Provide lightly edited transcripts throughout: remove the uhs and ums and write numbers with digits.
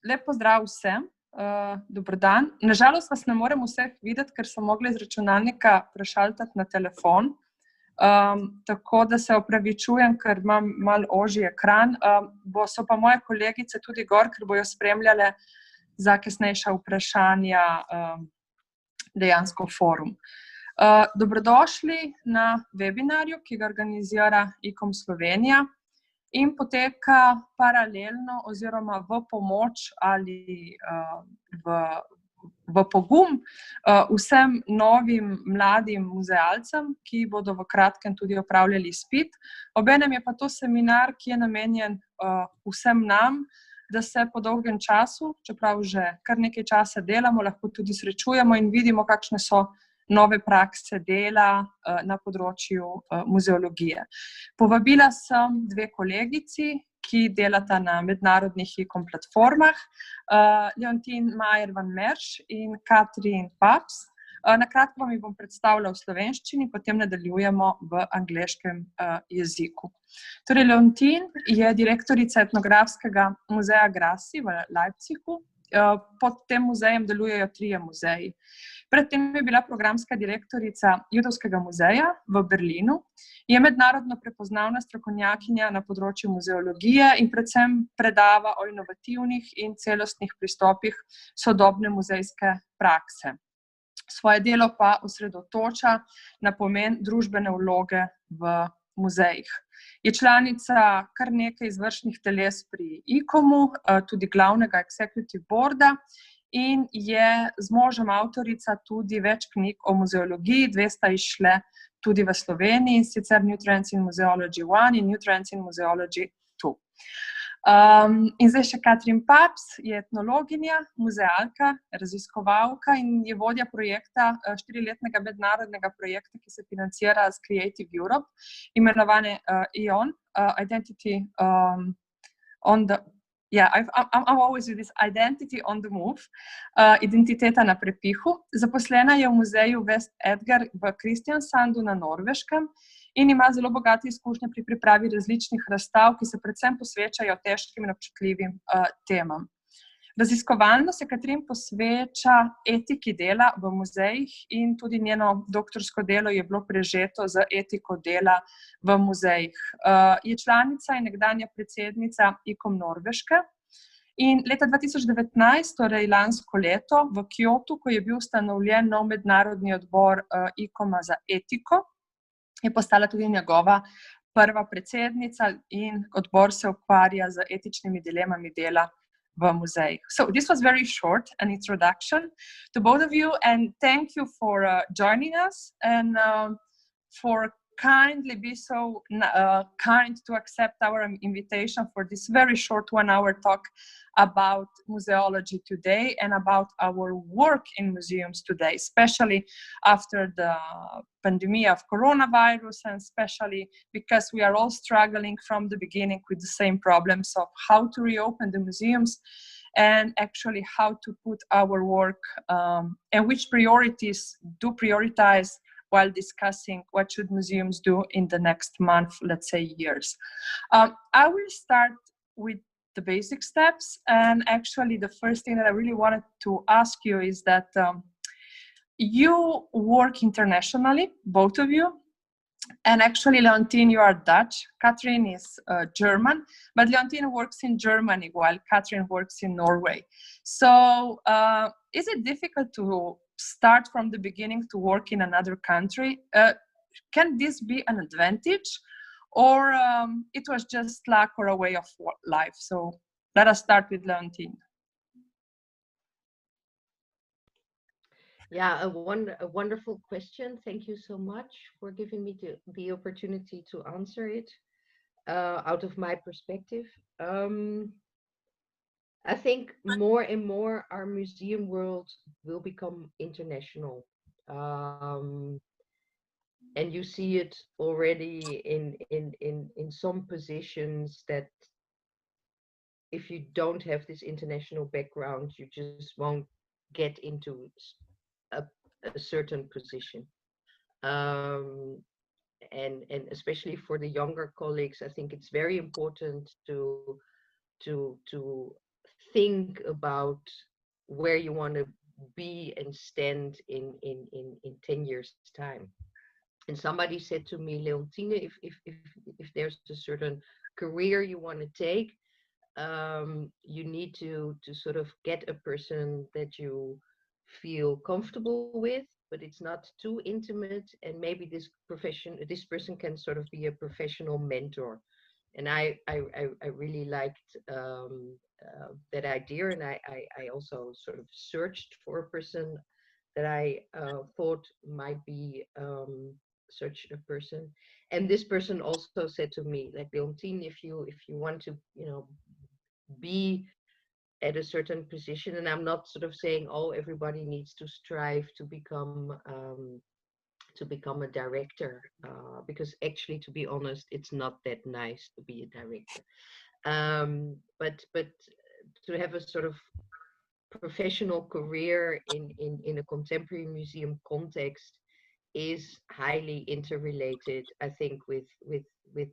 Lep pozdrav vsem, dober dan. Nažalost vas ne morem vseh videti, ker sem mogla iz računalnika prešaltati na telefon. Tako da se opravičujem, ker imam malo ožji ekran. So pa moje kolegice tudi gor, ker bojo spremljale za kasnejša vprašanja dejansko forum. Dobrodošli na webinarju, ki ga organizira ICOM Slovenija in poteka paralelno oziroma v pomoč ali v pogum vsem novim mladim muzealcem, ki bodo v kratkem tudi opravljali izpit. Obenem je pa to seminar, ki je namenjen vsem nam, da se po dolgem času, čeprav že kar nekaj časa delamo, lahko tudi srečujemo in vidimo, kakšne so nove prakse dela na področju muzeologije. Povabila sem dve kolegici, ki delata na mednarodnih ICOM platformah, Leontine Meijer-van Mensch in Kathrin Pabst. Na kratko vam jih bom predstavila v slovenščini, potem nadaljujemo v angleškem jeziku. Torej, Leontine je direktorica etnografskega muzeja Grassi v Leipzigu. Pod tem muzejem delujejo 3 muzeji. Predtem je bila programska direktorica Judovskega muzeja v Berlinu, je mednarodno prepoznavna strokovnjakinja na področju muzeologije in predvsem predava o inovativnih in celostnih pristopih sodobne muzejske prakse. Svoje delo pa osredotoča na pomen družbene vloge v muzejih. Je članica kar nekaj izvršnih teles pri ICOM-u, tudi glavnega executive boarda, in je z možem avtorica tudi več knjig o muzeologiji, 2 sta izšle tudi v Sloveniji, sicer New Trends in Museology 1 in New Trends in Museology 2. In zdaj še Kathrin Pabst, je etnologinja, muzealka, raziskovalka in je vodja projekta, 4-letnega mednarodnega projekta, ki se financira z Creative Europe, imenovane ION, Identity on the... I'm always with this identity on the move, identiteta na prepihu. Zaposlena je v muzeju West Edgar v Kristiansandu na Norveškem in ima zelo bogate izkušnje pri pripravi različnih razstav, ki se predvsem posvečajo težkim in občutljivim temam. Raziskovalno se Kathrin posveča etiki dela v muzejih in tudi njeno doktorsko delo je bilo prežeto z etiko dela v muzejih. Je članica in nekdanja predsednica ICOM Norveške in leta 2019, torej lansko leto, v Kyotu, ko je bil ustanovljen nov mednarodni odbor ICOM-a za etiko, je postala tudi njegova prva predsednica in odbor se ukvarja z etičnimi dilemami dela v muzejih. So this was very short, an introduction to both of you, and thank you for joining us and for kindly be so kind to accept our invitation for this very short 1-hour talk about museology today and about our work in museums today, especially after the pandemic of coronavirus and especially because we are all struggling from the beginning with the same problems of how to reopen the museums and actually how to put our work and which priorities do prioritize while discussing what should museums do in the next month, let's say years. I will start with the basic steps, and actually the first thing that I really wanted to ask you is that you work internationally, both of you, and actually Leontine, you are Dutch, Kathrin is German, but Leontine works in Germany while Kathrin works in Norway. So is it difficult to start from the beginning to work in another country? Can this be an advantage, or it was just luck or a way of life? So let us start with Leontine. Yeah, a wonderful question. Thank you so much for giving me the opportunity to answer it out of my perspective. I think more and more our museum world will become international. And you see it already in some positions that if you don't have this international background, you just won't get into a certain position. And especially for the younger colleagues, I think it's very important to think about where you want to be and stand in 10 years time. And somebody said to me, Leontine, if there's a certain career you want to take, you need to sort of get a person that you feel comfortable with, but it's not too intimate, and maybe this person can sort of be a professional mentor. And I really liked that idea, and I also sort of searched for a person that I thought might be such a person. And this person also said to me, like, Leontine, if you want to, be at a certain position, and I'm not sort of saying, oh, everybody needs to strive to become a director, because actually, to be honest, it's not that nice to be a director. But to have a sort of professional career in a contemporary museum context is highly interrelated, I think, with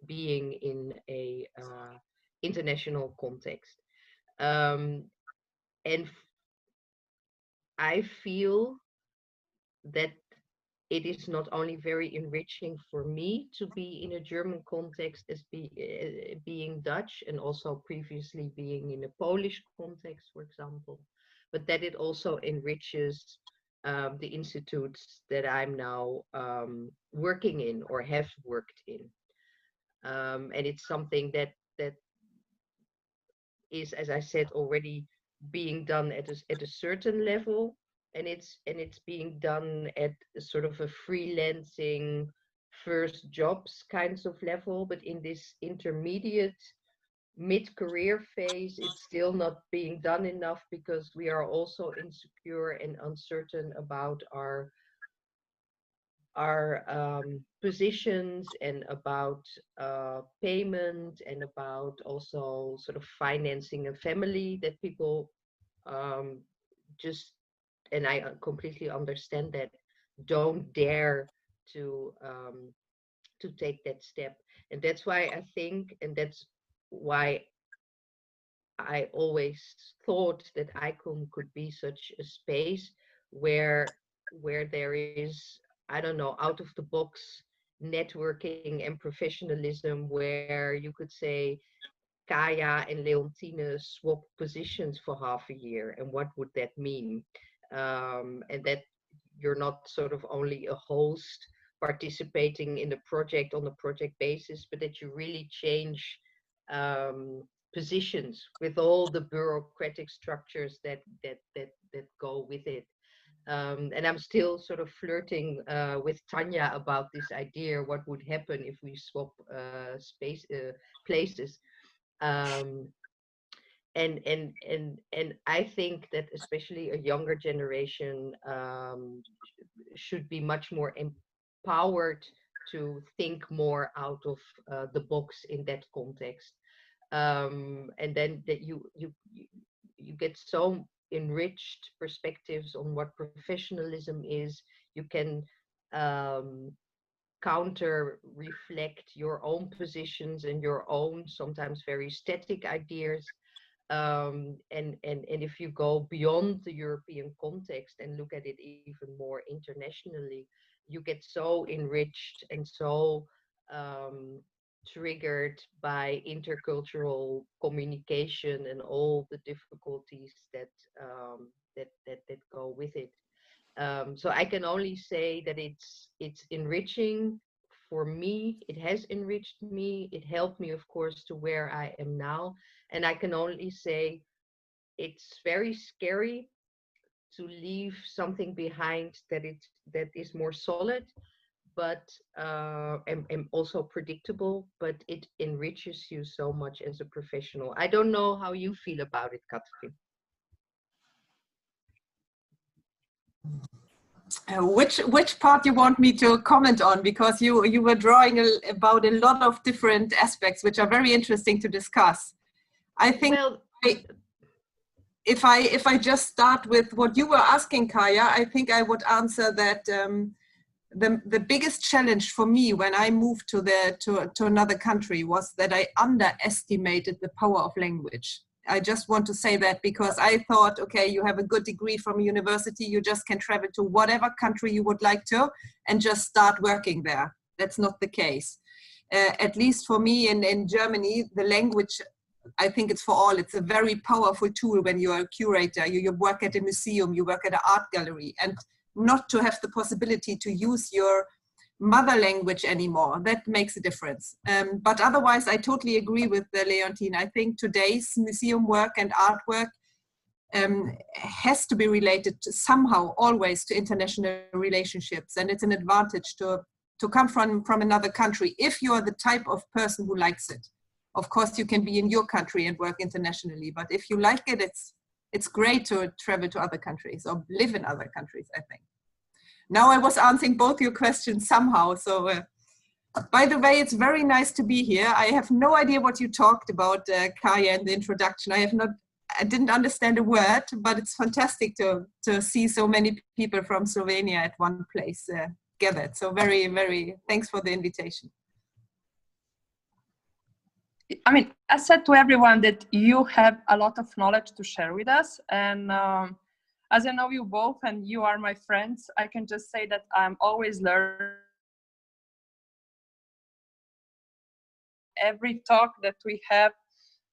being in a international context. And I feel that it is not only very enriching for me to be in a German context as being Dutch, and also previously being in a Polish context, for example, but that it also enriches the institutes that I'm now working in or have worked in. And it's something that is, as I said already, being done at a certain level, and it's being done at a sort of a freelancing first jobs kinds of level, but in this intermediate mid-career phase, it's still not being done enough, because we are also insecure and uncertain about our positions, and about payment, and about also sort of financing a family that people just, and I completely understand that, don't dare to take that step. And that's why I think, and that's why I always thought that ICOM could be such a space where there is, I don't know, out of the box networking and professionalism, where you could say Kaya and Leontine swap positions for half a year, and what would that mean? And that you're not sort of only a host participating in the project on a project basis, but that you really change positions with all the bureaucratic structures that go with it. And I'm still sort of flirting with Tanya about this idea, what would happen if we swap places. And I think that especially a younger generation should be much more empowered to think more out of the box in that context. And then that you get so enriched perspectives on what professionalism is. You can counter reflect your own positions and your own sometimes very static ideas. And if you go beyond the European context and look at it even more internationally, you get so enriched and so triggered by intercultural communication and all the difficulties that go with it. So I can only say that it's enriching for me. It has enriched me. It helped me, of course, to where I am now. And I can only say it's very scary to leave something behind that is more solid, but and also predictable, but it enriches you so much as a professional. I don't know how you feel about it, Kathrin. Which part you want me to comment on, because you were drawing about a lot of different aspects which are very interesting to discuss. I think, well, if I just start with what you were asking, Kaya, I think I would answer that the biggest challenge for me when I moved to another country was that I underestimated the power of language. I just want to say that because I thought, okay, you have a good degree from a university, you just can travel to whatever country you would like to and just start working there. That's not the case. At least for me in Germany, the language, I think it's for all. It's a very powerful tool when you're a curator. You work at a museum, you work at an art gallery, and not to have the possibility to use your mother language anymore, that makes a difference. But otherwise, I totally agree with Leontine. I think today's museum work and artwork has to be related to somehow always to international relationships, and it's an advantage to come from another country if you are the type of person who likes it. Of course, you can be in your country and work internationally, but if you like it, it's great to travel to other countries or live in other countries, I think. Now I was answering both your questions somehow. So, by the way, it's very nice to be here. I have no idea what you talked about, Kaya, in the introduction. I didn't understand a word, but it's fantastic to see so many people from Slovenia at one place gathered. So very, very thanks for the invitation. I mean, I said to everyone that you have a lot of knowledge to share with us, and as I know you both and you are my friends, I can just say that I'm always learning. Every talk that we have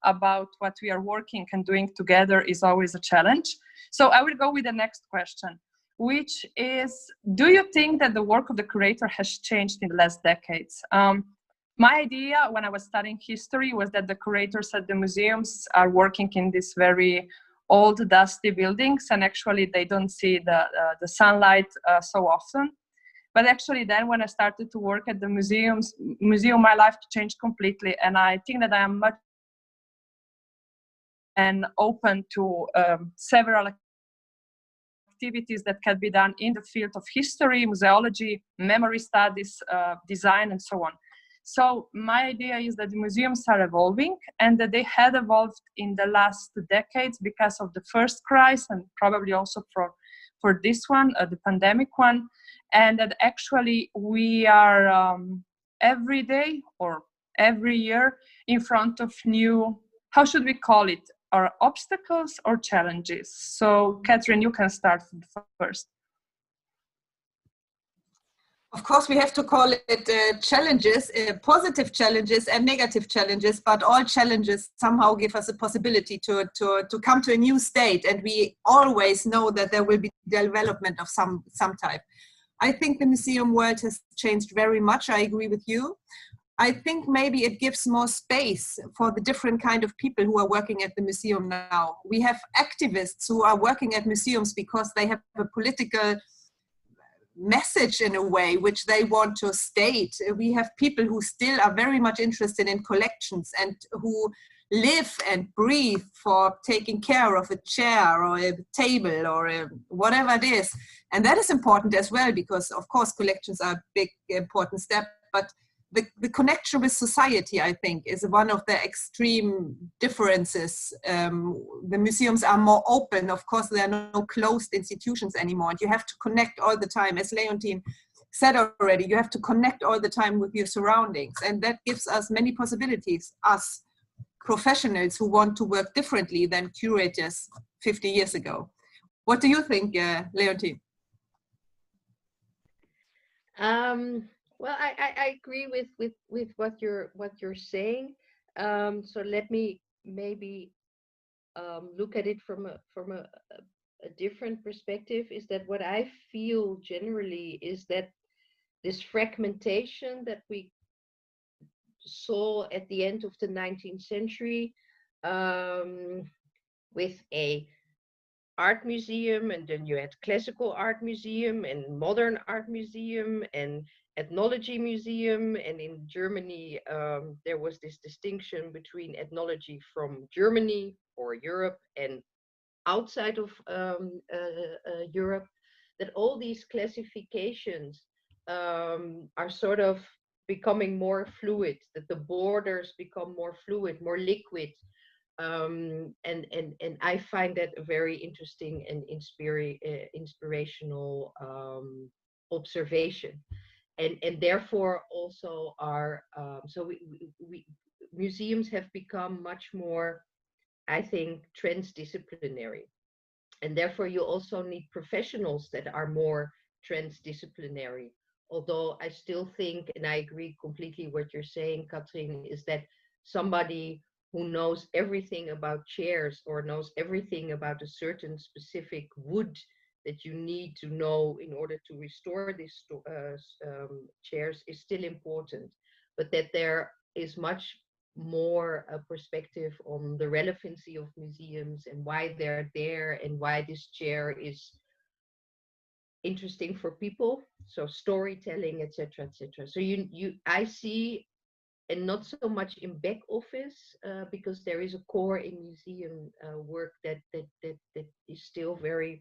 about what we are working and doing together is always a challenge. So I will go with the next question, which is, do you think that the work of the curator has changed in the last decades? My idea when I was studying history was that the curators at the museums are working in this very old dusty buildings, and actually they don't see the sunlight so often. But actually then when I started to work at the museum, my life changed completely, and I think that I am much and open to several activities that can be done in the field of history, museology, memory studies, design, and so on. So my idea is that the museums are evolving, and that they had evolved in the last decades because of the first crisis, and probably also for this one, the pandemic one, and that actually we are every day or every year in front of new, how should we call it, or obstacles or challenges. So Kathrin, you can start first. Of course, we have to call it challenges, positive challenges and negative challenges, but all challenges somehow give us a possibility to come to a new state, and we always know that there will be development of some type. I think the museum world has changed very much. I agree with you. I think maybe it gives more space for the different kind of people who are working at the museum now. We have activists who are working at museums because they have a political message in a way which they want to state. We have people who still are very much interested in collections and who live and breathe for taking care of a chair or a table or whatever it is. And that is important as well, because of course collections are a big important step, but the connection with society, I think, is one of the extreme differences. The museums are more open. Of course, there are no closed institutions anymore. And you have to connect all the time. As Leontine said already, you have to connect all the time with your surroundings. And that gives us many possibilities, us professionals who want to work differently than curators 50 years ago. What do you think, Leontine? Well, I agree with what you're saying. So let me maybe look at it from a different perspective. Is that what I feel generally is that this fragmentation that we saw at the end of the 19th century, with a art museum, and then you had classical art museum and modern art museum and ethnology museum, and in Germany there was this distinction between ethnology from Germany or Europe and outside of Europe, that all these classifications are sort of becoming more fluid, that the borders become more fluid, more liquid. And I find that a very interesting and inspirational observation, and therefore also our so we museums have become much more I think, transdisciplinary. And therefore, you also need professionals that are more transdisciplinary. Although I still think, and I agree completely what you're saying, Kathrin, is that somebody who knows everything about chairs or knows everything about a certain specific wood that you need to know in order to restore these chairs is still important. But that there is much more a perspective on the relevancy of museums and why they're there and why this chair is interesting for people. So storytelling, etc., etc. So I see, and not so much in back office, because there is a core in museum work that is still very,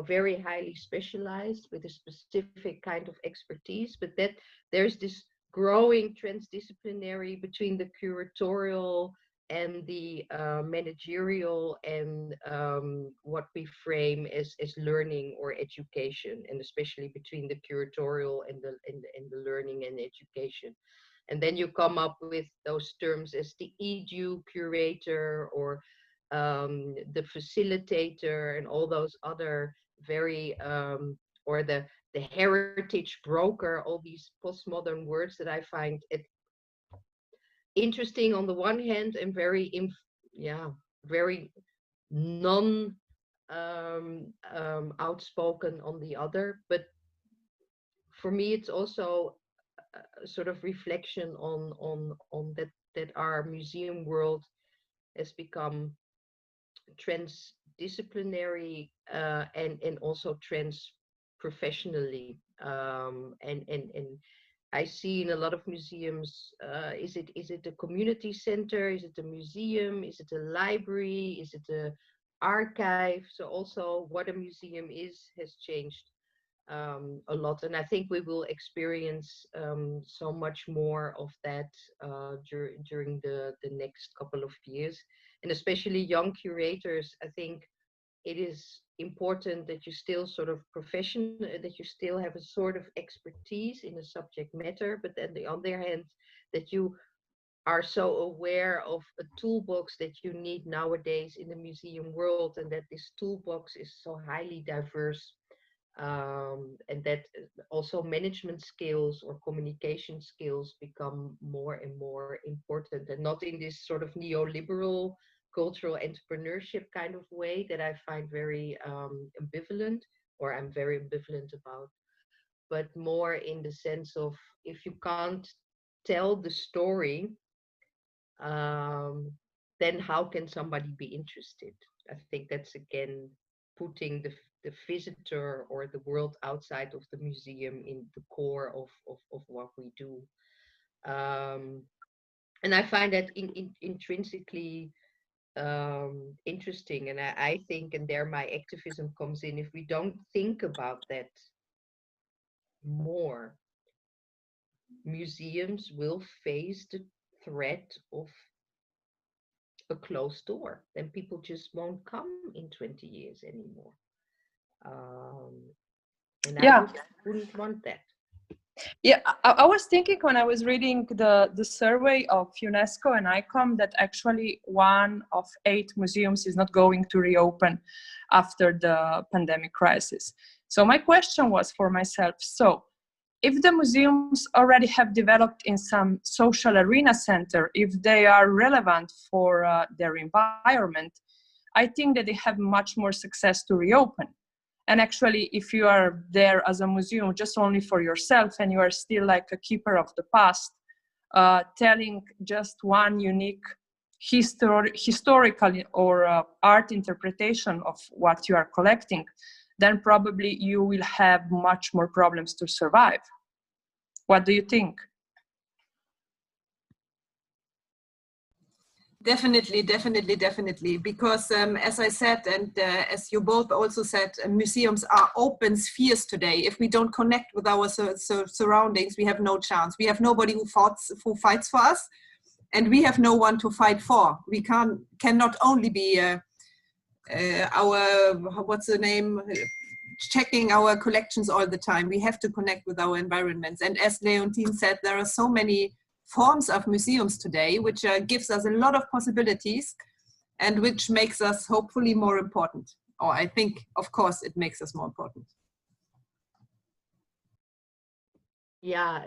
very highly specialized with a specific kind of expertise. But that there's this growing transdisciplinary between the curatorial and the managerial and what we frame as learning or education, and especially between the curatorial and the learning and education. And then you come up with those terms as the edu curator or the facilitator and all those other very or the heritage broker, all these postmodern words that I find interesting on the one hand and very very non outspoken on the other. But for me, it's also a sort of reflection on that our museum world has become transdisciplinary and also trans-professionally. And I see in a lot of museums, is it a community center? Is it a museum? Is it a library? Is it a archive? So also what a museum is has changed a lot. And I think we will experience so much more of that during the next couple of years. And especially young curators, I think it is important that you still sort of that you still have a sort of expertise in a subject matter, but on the other hand, that you are so aware of a toolbox that you need nowadays in the museum world, and that this toolbox is so highly diverse, and that also management skills or communication skills become more and more important, and not in this sort of neoliberal cultural entrepreneurship kind of way that I find very ambivalent, or I'm very ambivalent about, but more in the sense of, if you can't tell the story, then how can somebody be interested? I think that's again putting the visitor or the world outside of the museum in the core of what we do. And I find that intrinsically interesting, and I think, and there my activism comes in, if we don't think about that more, museums will face the threat of a closed door. Then people just won't come in 20 years anymore. And I wouldn't want that. Yeah, I was thinking when I was reading the survey of UNESCO and ICOM that actually 1 of 8 museums is not going to reopen after the pandemic crisis. So my question was for myself, so if the museums already have developed in some social arena center, if they are relevant for their environment, I think that they have much more success to reopen. And actually, if you are there as a museum just only for yourself and you are still like a keeper of the past, telling just one unique historical or art interpretation of what you are collecting, then probably you will have much more problems to survive. What do you think? Definitely, definitely, definitely. Because as I said, and as you both also said, museums are open spheres today. If we don't connect with our surroundings, we have no chance. We have nobody who fights for us, and we have no one to fight for. We cannot only be checking our collections all the time. We have to connect with our environments. And as Leontine said, there are so many forms of museums today, which gives us a lot of possibilities. and which makes us hopefully more important. Or I think, of course, it makes us more important. Yeah,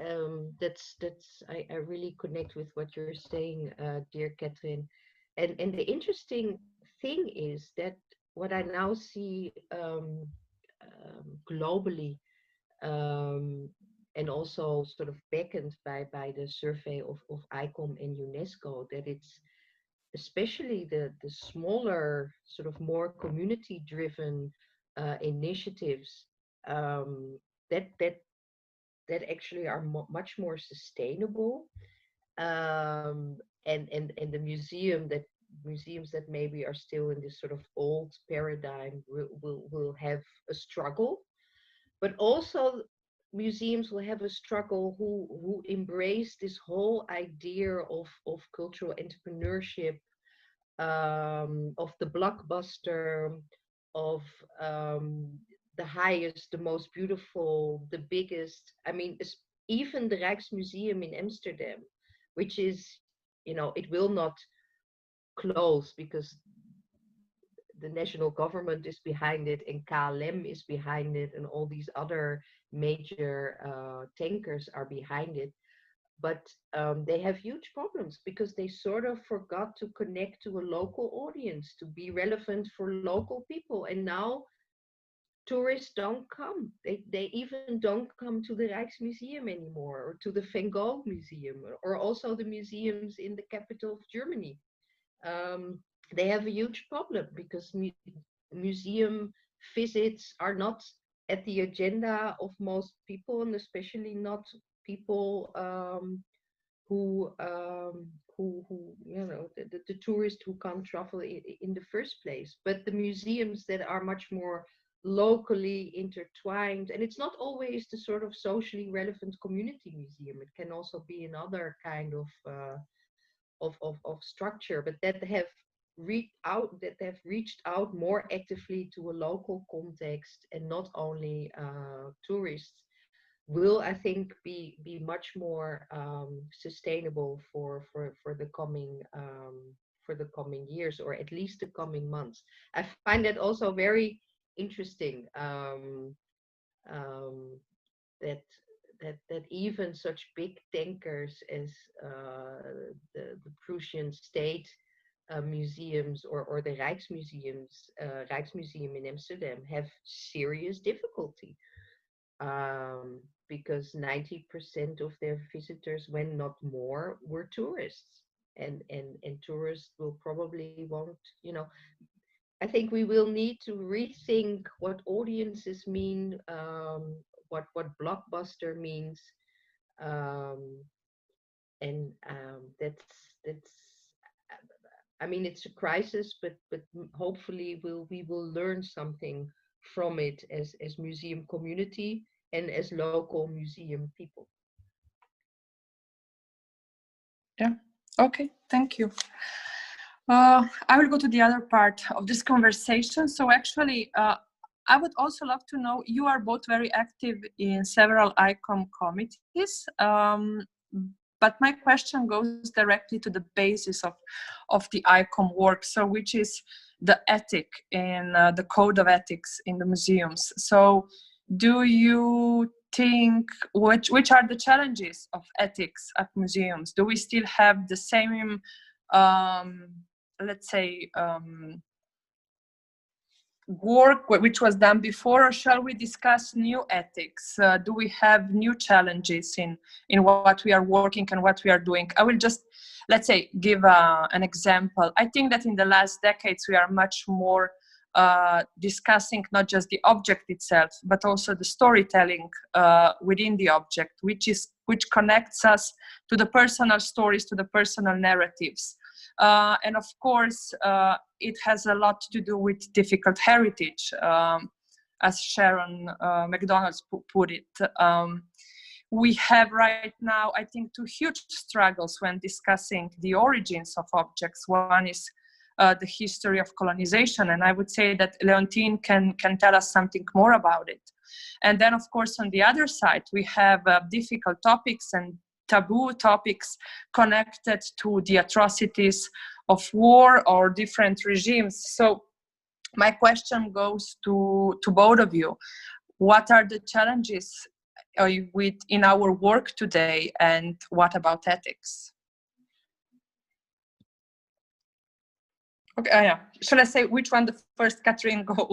I really connect with what you're saying, dear Kathrin. And the interesting thing is that what I now see globally, and also sort of beckoned by the survey of ICOM and UNESCO, that it's especially the smaller, sort of more community-driven initiatives that actually are much more sustainable, and the museums that maybe are still in this sort of old paradigm will have a struggle, but also museums will have a struggle who embrace this whole idea of cultural entrepreneurship, of the blockbuster, of the highest, the most beautiful, the biggest. I mean, even the Rijksmuseum in Amsterdam, which is, it will not close because the national government is behind it and KLM is behind it and all these other major tankers are behind it. But they have huge problems because they sort of forgot to connect to a local audience, to be relevant for local people. And now tourists don't come. They even don't come to the Rijksmuseum anymore, or to the Van Gogh Museum, or also the museums in the capital of Germany. They have a huge problem because museum visits are not at the agenda of most people, and especially not people who the tourists who can't travel in the first place. But the museums that are much more locally intertwined, and it's not always the sort of socially relevant community museum. It can also be another kind of structure, but that have reached out more actively to a local context and not only tourists, will, I think, be much more sustainable for the coming years, or at least the coming months. I find that also very interesting, that even such big tankers as the Prussian state museums or the Rijksmuseum in Amsterdam have serious difficulty, because 90% of their visitors, when not more, were tourists, and tourists will probably won't, I think we will need to rethink what audiences mean, what blockbuster means, and that's. I mean, it's a crisis, but hopefully we will learn something from it as museum community and as local museum people. Yeah. Okay. Thank you. I will go to the other part of this conversation. So actually, I would also love to know, you are both very active in several ICOM committees, but my question goes directly to the basis of the ICOM work, so which is the ethic in the code of ethics in the museums. So do you think, which are the challenges of ethics at museums? Do we still have the same, let's say, work which was done before, or shall we discuss new ethics? Do we have new challenges in what we are working and what we are doing? I will just, let's say, give an example. I think that in the last decades we are much more discussing not just the object itself, but also the storytelling within the object, which connects us to the personal stories, to the personal narratives. And of course, it has a lot to do with difficult heritage, as Sharon McDonald's put it. We have right now, I think, two huge struggles when discussing the origins of objects. One is the history of colonization, and I would say that Leontine can tell us something more about it. And then, of course, on the other side, we have difficult topics and taboo topics connected to the atrocities of war or different regimes. So my question goes to both of you. What are the challenges in our work today, and what about ethics? Okay, yeah. Shall I say which one the first? Kathrin, go.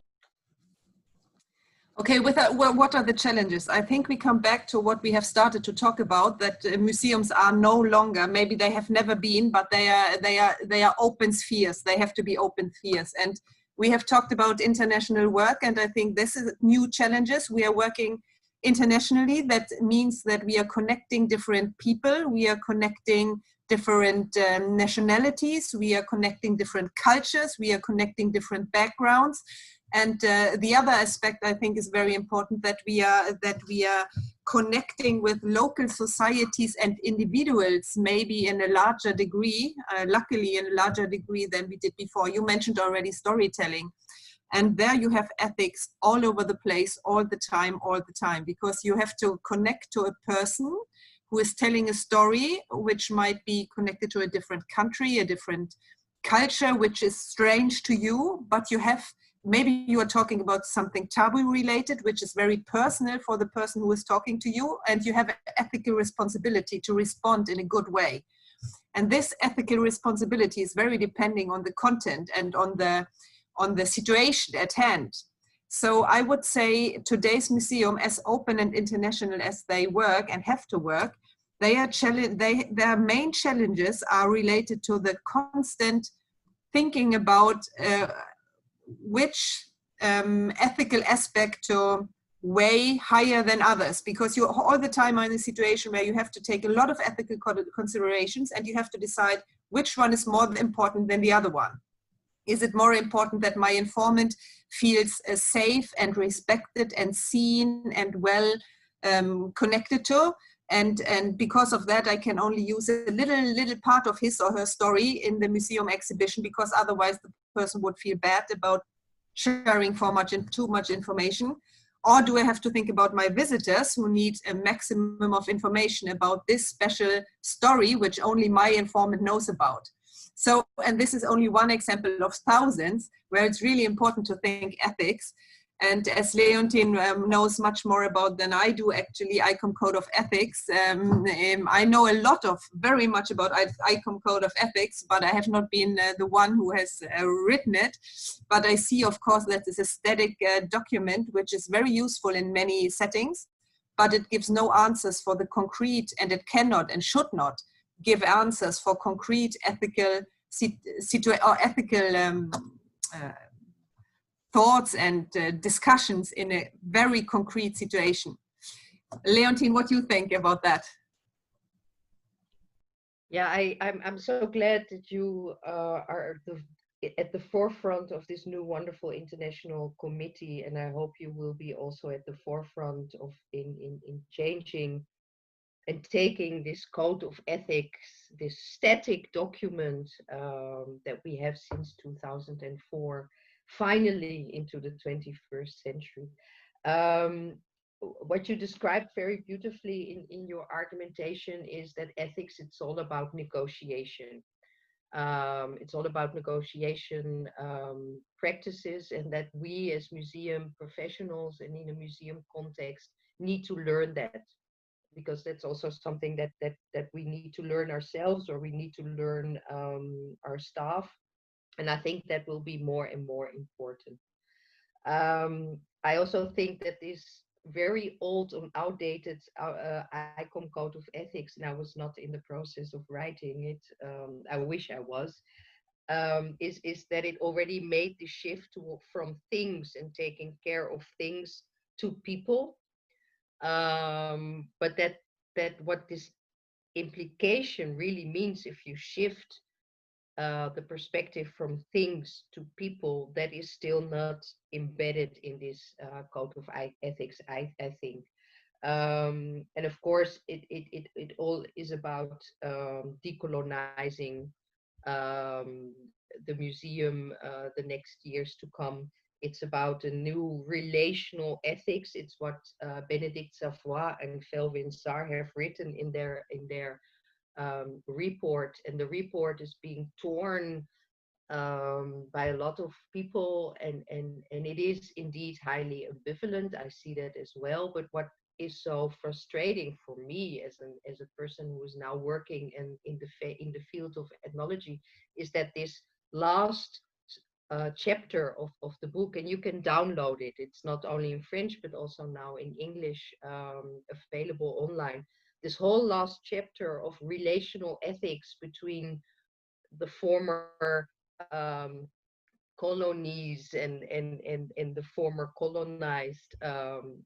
Okay, with that, what are the challenges? I think we come back to what we have started to talk about, that museums are no longer, maybe they have never been, but they are open spheres. They have to be open spheres. And we have talked about international work, and I think this is new challenges. We are working internationally. That means that we are connecting different people. We are connecting different nationalities. We are connecting different cultures. We are connecting different backgrounds. And the other aspect, I think, is very important, that we are connecting with local societies and individuals, maybe in a larger degree, luckily in a larger degree than we did before. You mentioned already storytelling. And there you have ethics all over the place, all the time, because you have to connect to a person who is telling a story which might be connected to a different country, a different culture, which is strange to you, but you have, maybe you are talking about something taboo related, which is very personal for the person who is talking to you, and you have an ethical responsibility to respond in a good way. And this ethical responsibility is very depending on the content and on the situation at hand. So I would say today's museum, as open and international as they work and have to work, their main challenges are related to the constant thinking about which ethical aspect to weigh higher than others, because you all the time are in a situation where you have to take a lot of ethical considerations and you have to decide which one is more important than the other one. Is it more important that my informant feels safe and respected and seen and well connected to? And because of that, I can only use a little part of his or her story in the museum exhibition, because otherwise the person would feel bad about sharing too much information. Or do I have to think about my visitors who need a maximum of information about this special story, which only my informant knows about? So, and this is only one example of thousands where it's really important to think ethics. And as Leontine knows much more about than I do, actually, ICOM Code of Ethics. I know very much about ICOM Code of Ethics, but I have not been the one who has written it. But I see, of course, that it's a static document, which is very useful in many settings, but it gives no answers for the concrete, and it cannot and should not give answers for concrete ethical thoughts and discussions in a very concrete situation. Leontine, what do you think about that? Yeah, I'm so glad that you are at the forefront of this new wonderful international committee, and I hope you will be also at the forefront of in changing and taking this code of ethics, this static document that we have since 2004, finally into the 21st century. What you described very beautifully in your argumentation is that ethics, it's all about negotiation. It's all about negotiation practices, and that we as museum professionals and in a museum context need to learn that, because that's also something that we need to learn ourselves, or we need to learn our staff. And I think that will be more and more important. I also think that this very old and outdated ICOM Code of Ethics, and I was not in the process of writing it, I wish I was, is that it already made the shift from things and taking care of things to people. But that what this implication really means, if you shift the perspective from things to people, that is still not embedded in this code of ethics, I think. And of course, it all is about decolonizing the museum the next years to come. It's about a new relational ethics. It's what Bénédicte Savoy and Kelvin Sarr have written in their report, and the report is being torn by a lot of people, and it is indeed highly ambivalent. I see that as well. But what is so frustrating for me as a person who is now working in the field of ethnology is that this last chapter of the book, and you can download it. It's not only in French but also now in English, available online. This whole last chapter of relational ethics between the former colonies and the former colonized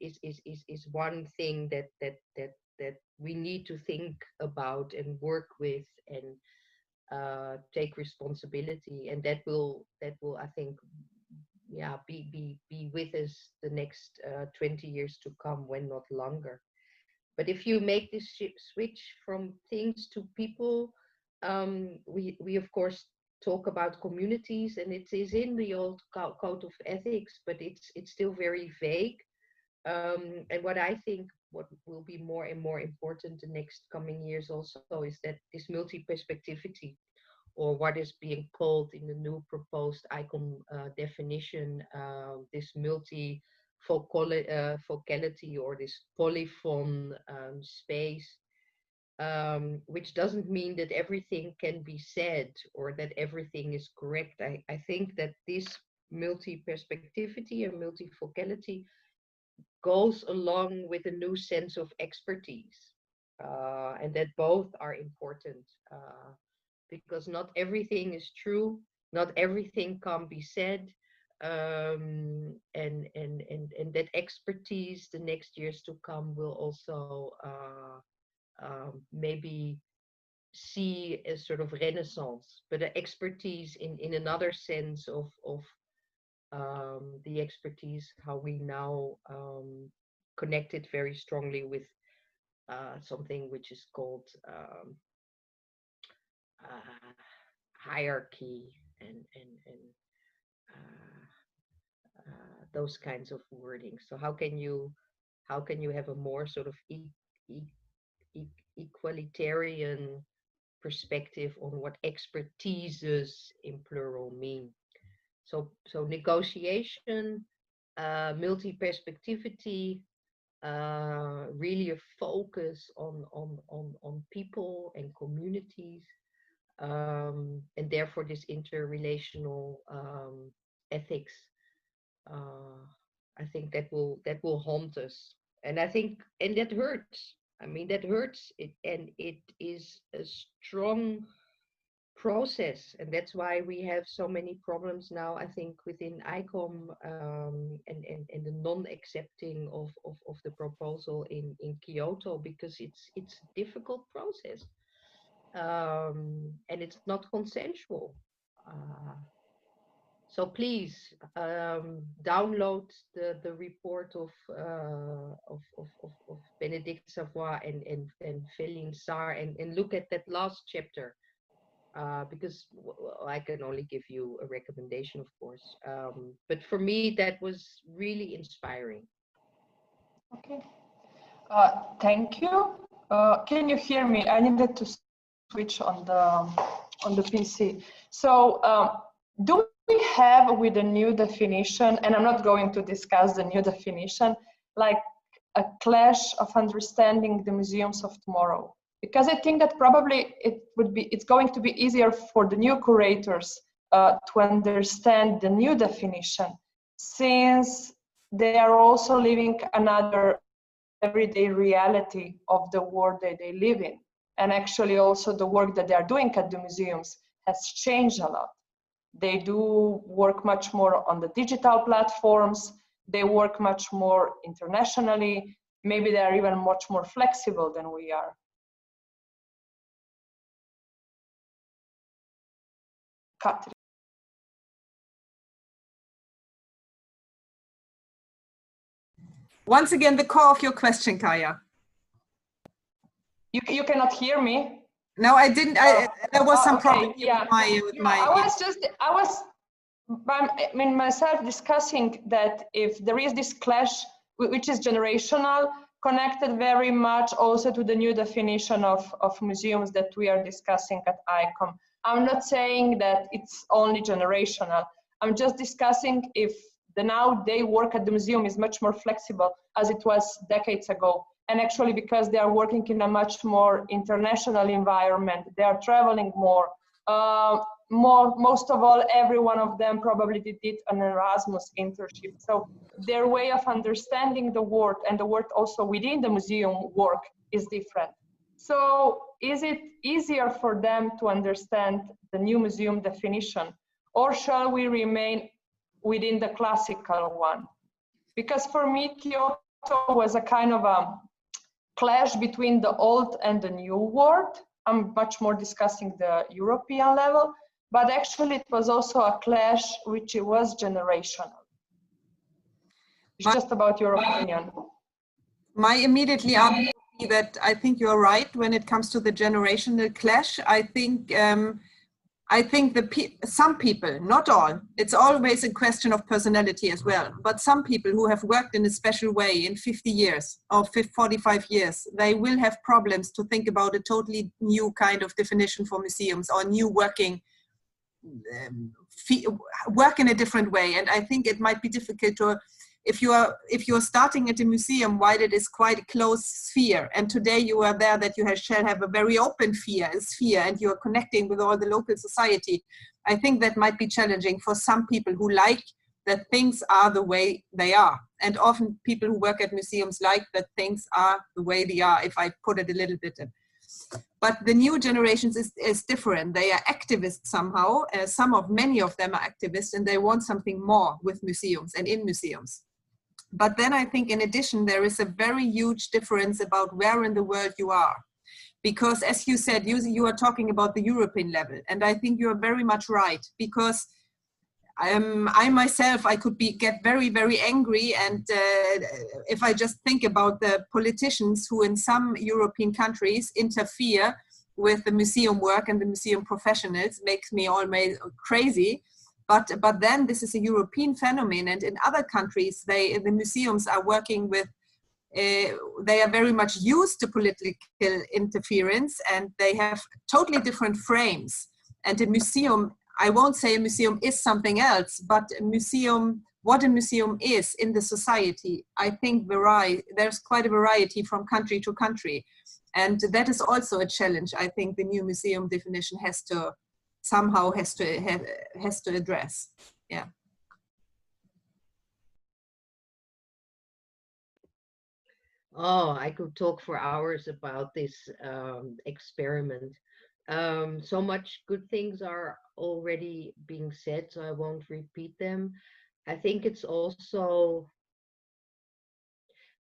is one thing that we need to think about and work with and take responsibility, and that will I think be with us the next 20 years to come, when not longer. But if you make this switch from things to people, we of course talk about communities, and it is in the old code of ethics, but it's still very vague. And what I think what will be more and more important the next coming years also is that this multi-perspectivity, or what is being called in the new proposed ICOM definition, this multi-focality or this polyphon space, which doesn't mean that everything can be said or that everything is correct. I think that this multi-perspectivity and multi-focality goes along with a new sense of expertise, and that both are important, because not everything is true, not everything can be said, and that expertise the next years to come will also maybe see a sort of renaissance, but an expertise in another sense of the expertise how we now connect it very strongly with something which is called hierarchy and those kinds of wording. So how can you have a more sort of equalitarian perspective on what expertises in plural mean? So negotiation, multi-perspectivity, really a focus on people and communities, and therefore this interrelational ethics. I think that will haunt us, and I think, and that hurts. I mean, that hurts, and it is a strong process, and that's why we have so many problems now, I think, within ICOM, and the non-accepting of the proposal in Kyoto, because it's a difficult process, and it's not consensual. So please download the report of Bénédicte Savoy and Féline Sarr, and look at that last chapter. Because I can only give you a recommendation, of course. But for me, that was really inspiring. Okay. Thank you. Can you hear me? I needed to switch on the PC. So do we have, with the new definition, and I'm not going to discuss the new definition, like clash of understanding the museums of tomorrow, because I think that probably it's going to be easier for the new curators to understand the new definition, since they are also living another everyday reality of the world that they live in. And actually also the work that they are doing at the museums has changed a lot. They do work much more on the digital platforms. They work much more internationally. Maybe they are even much more flexible than we are. Kathrin. Once again, the core of your question, Kaya. You cannot hear me? No, I didn't. There was some problem yeah. with my. I mean, myself discussing that if there is this clash, which is generational, connected very much also to the new definition of museums that we are discussing at ICOM. I'm not saying that it's only generational. I'm just discussing if the nowadays work at the museum is much more flexible as it was decades ago. And actually because they are working in a much more international environment, they are traveling more. Most of all, every one of them probably did an Erasmus internship. So their way of understanding the world and the world also within the museum work is different. So is it easier for them to understand the new museum definition, or shall we remain within the classical one? Because for me, Kyoto was a kind of a clash between the old and the new world. I'm much more discussing the European level, but actually it was also a clash which was generational. It's just about your opinion. My immediately answer would be that I think you're right when it comes to the generational clash. I think some people, not all, it's always a question of personality as well, but some people who have worked in a special way in 50 years or 45 years, they will have problems to think about a totally new kind of definition for museums or new work in a different way. And I think it might be difficult to, if you're starting at a museum while it is quite a closed sphere, and today you are there that you shall have a very open sphere and you're connecting with all the local society, I think that might be challenging for some people who like that things are the way they are. And often people who work at museums like that things are the way they are, if I put it a little bit in. But the new generations is different. They are activists somehow. Many of them are activists, and they want something more with museums and in museums. But then I think in addition, there is a very huge difference about where in the world you are. Because as you said, you are talking about the European level. And I think you are very much right. Because I myself, I could get very, very angry. And if I just think about the politicians who in some European countries interfere with the museum work and the museum professionals, makes me almost crazy. But then this is a European phenomenon, and in other countries, the museums are working with, they are very much used to political interference, and they have totally different frames. And a museum, I won't say a museum is something else, but what a museum is in the society, I think there's quite a variety from country to country. And that is also a challenge I think the new museum definition has to address. Yeah. Oh, I could talk for hours about this experiment. So much good things are already being said, so I won't repeat them. I think it's also,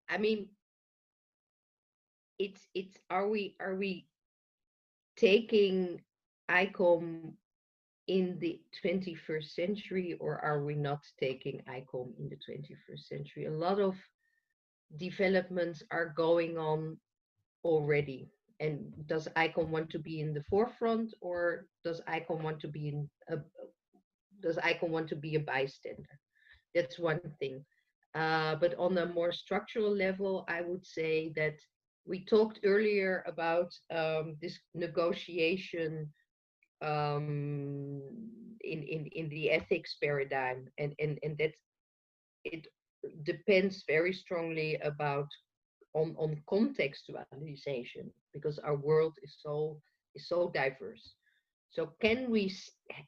I mean, are we taking ICOM in the 21st century, or are we not taking ICOM in the 21st century? A lot of developments are going on already. And does ICOM want to be in the forefront, or does ICOM want to be a bystander? That's one thing. But on a more structural level, I would say that we talked earlier about this negotiation in the ethics paradigm, and that it depends very strongly on contextualization, because our world is so diverse. So can we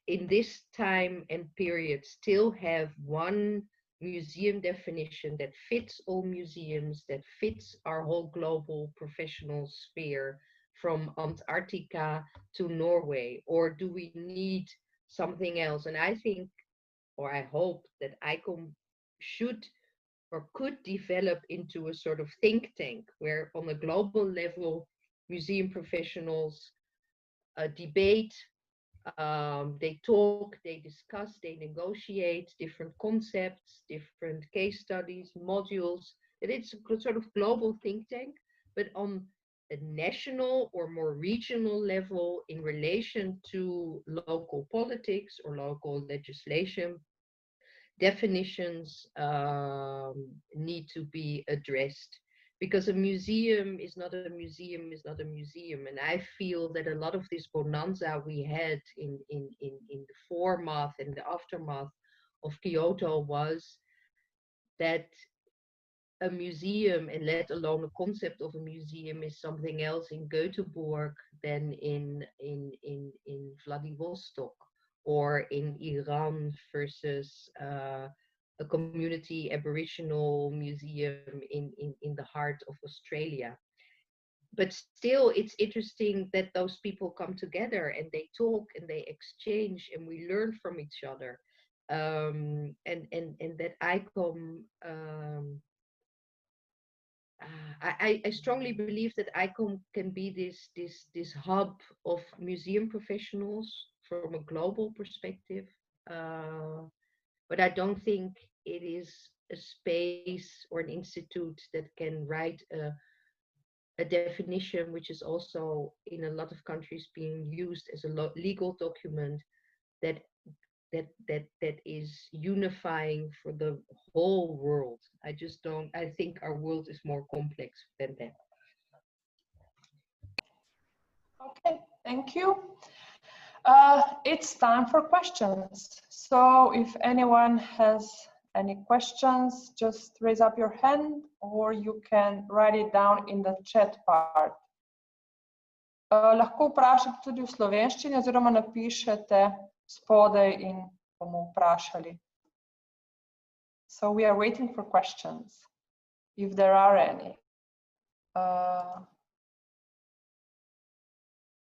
in this time and period still have one museum definition that fits all museums, that fits our whole global professional sphere from Antarctica to Norway, or do we need something else? And I think, or I hope, that ICOM should or could develop into a sort of think tank where on a global level museum professionals debate, they talk, they discuss, they negotiate different concepts, different case studies, modules. And it's a sort of global think tank, but on a national or more regional level in relation to local politics or local legislation, definitions need to be addressed. because a museum is not a museum is not a museum. And I feel that a lot of this bonanza we had in the foremath and the aftermath of Kyoto was that a museum, and let alone a concept of a museum, is something else in Göteborg than in Vladivostok, or in Iran versus a community Aboriginal museum in the heart of Australia. But still, it's interesting that those people come together and they talk and they exchange and we learn from each other. And that ICOM, I strongly believe that ICOM can be this hub of museum professionals from a global perspective. But I don't think it is a space or an institute that can write a definition, which is also in a lot of countries being used as a legal document that is unifying for the whole world. I just don't. I think our world is more complex than that. Okay, thank you. It's time for questions. So if anyone has any questions, just raise up your hand, or you can write it down in the chat part. Lahko vprašate tudi v slovenščini, oziroma napišete spodaj in bomo vprašali. So we are waiting for questions, if there are any.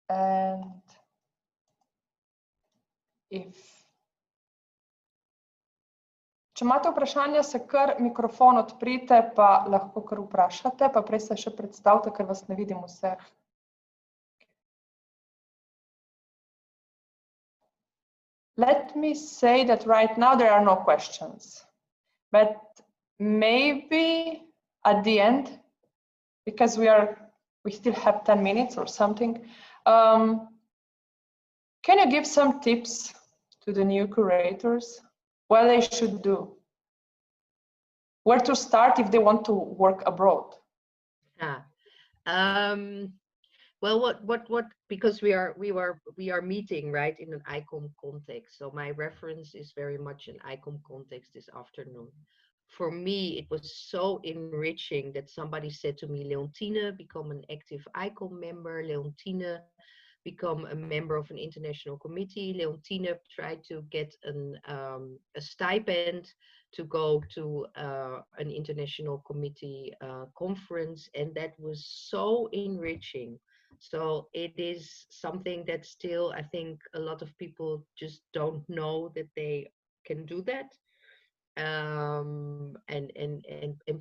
And če imate vprašanja, se kar mikrofon odprite, pa lahko kar vprašate, pa prej se še predstavite, ker vas ne vidim vseh. Let me say that right now there are no questions, but maybe at the end, because we still have 10 minutes or something, can you give some tips to the new curators, what they should do, where to start if they want to work abroad? Well, what? Because we are meeting, right, in an ICOM context. So my reference is very much an ICOM context this afternoon. For me, it was so enriching that somebody said to me, Leontine, become an active ICOM member. Leontine, become a member of an international committee. Leontine, tried to get a stipend to go to an international committee conference, and that was so enriching. So it is something that still, I think, a lot of people just don't know that they can do that. And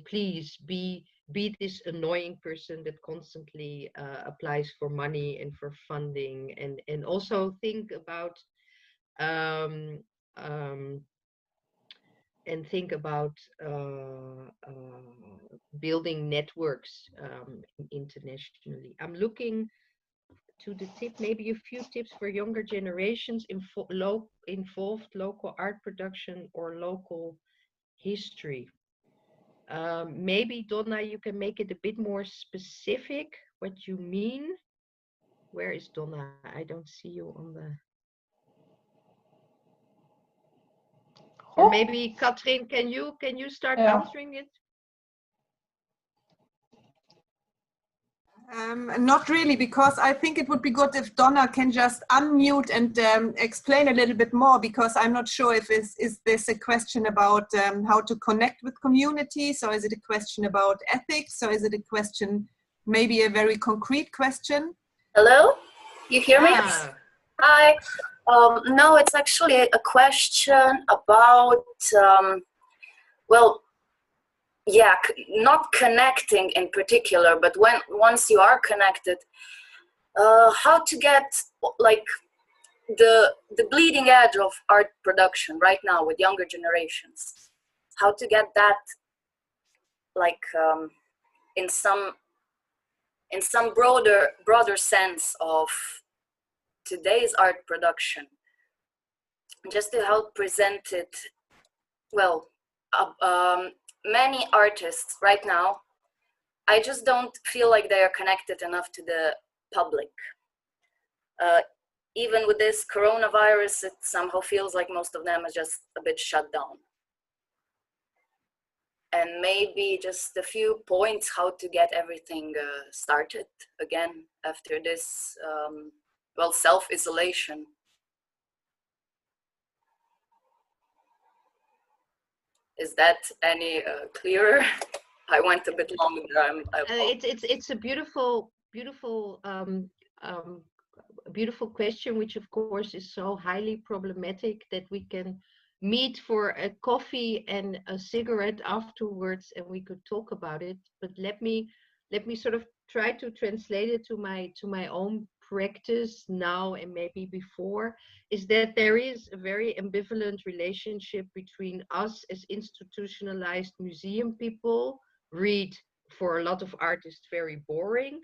please be this annoying person that constantly applies for money and for funding, and also think about building networks internationally. I'm looking to the tip, maybe a few tips for younger generations involved local art production or local history. Maybe, Donna, you can make it a bit more specific what you mean. Where is Donna? I don't see you on the... Or maybe, Kathrin, can you start answering it? Not really, because I think it would be good if Donna can just unmute and explain a little bit more, because I'm not sure if is this a question about how to connect with communities, or is it a question about ethics, or is it a question, maybe a very concrete question? Hello, you hear me? Hi. No, it's actually a question about, well, yeah, not connecting in particular, but once you are connected, how to get like the bleeding edge of art production right now with younger generations, how to get that like in some broader sense of today's art production, just to help present it well. Many artists right now I just don't feel like they are connected enough to the public. Even with this coronavirus, it somehow feels like most of them are just a bit shut down. And maybe just a few points how to get everything started again after this, well, self-isolation. Is that any clearer? I went a bit long there. It's a beautiful question, which of course is so highly problematic that we can meet for a coffee and a cigarette afterwards and we could talk about it. But let me sort of try to translate it to my own practice now and maybe before, is that there is a very ambivalent relationship between us as institutionalized museum people, read for a lot of artists very boring,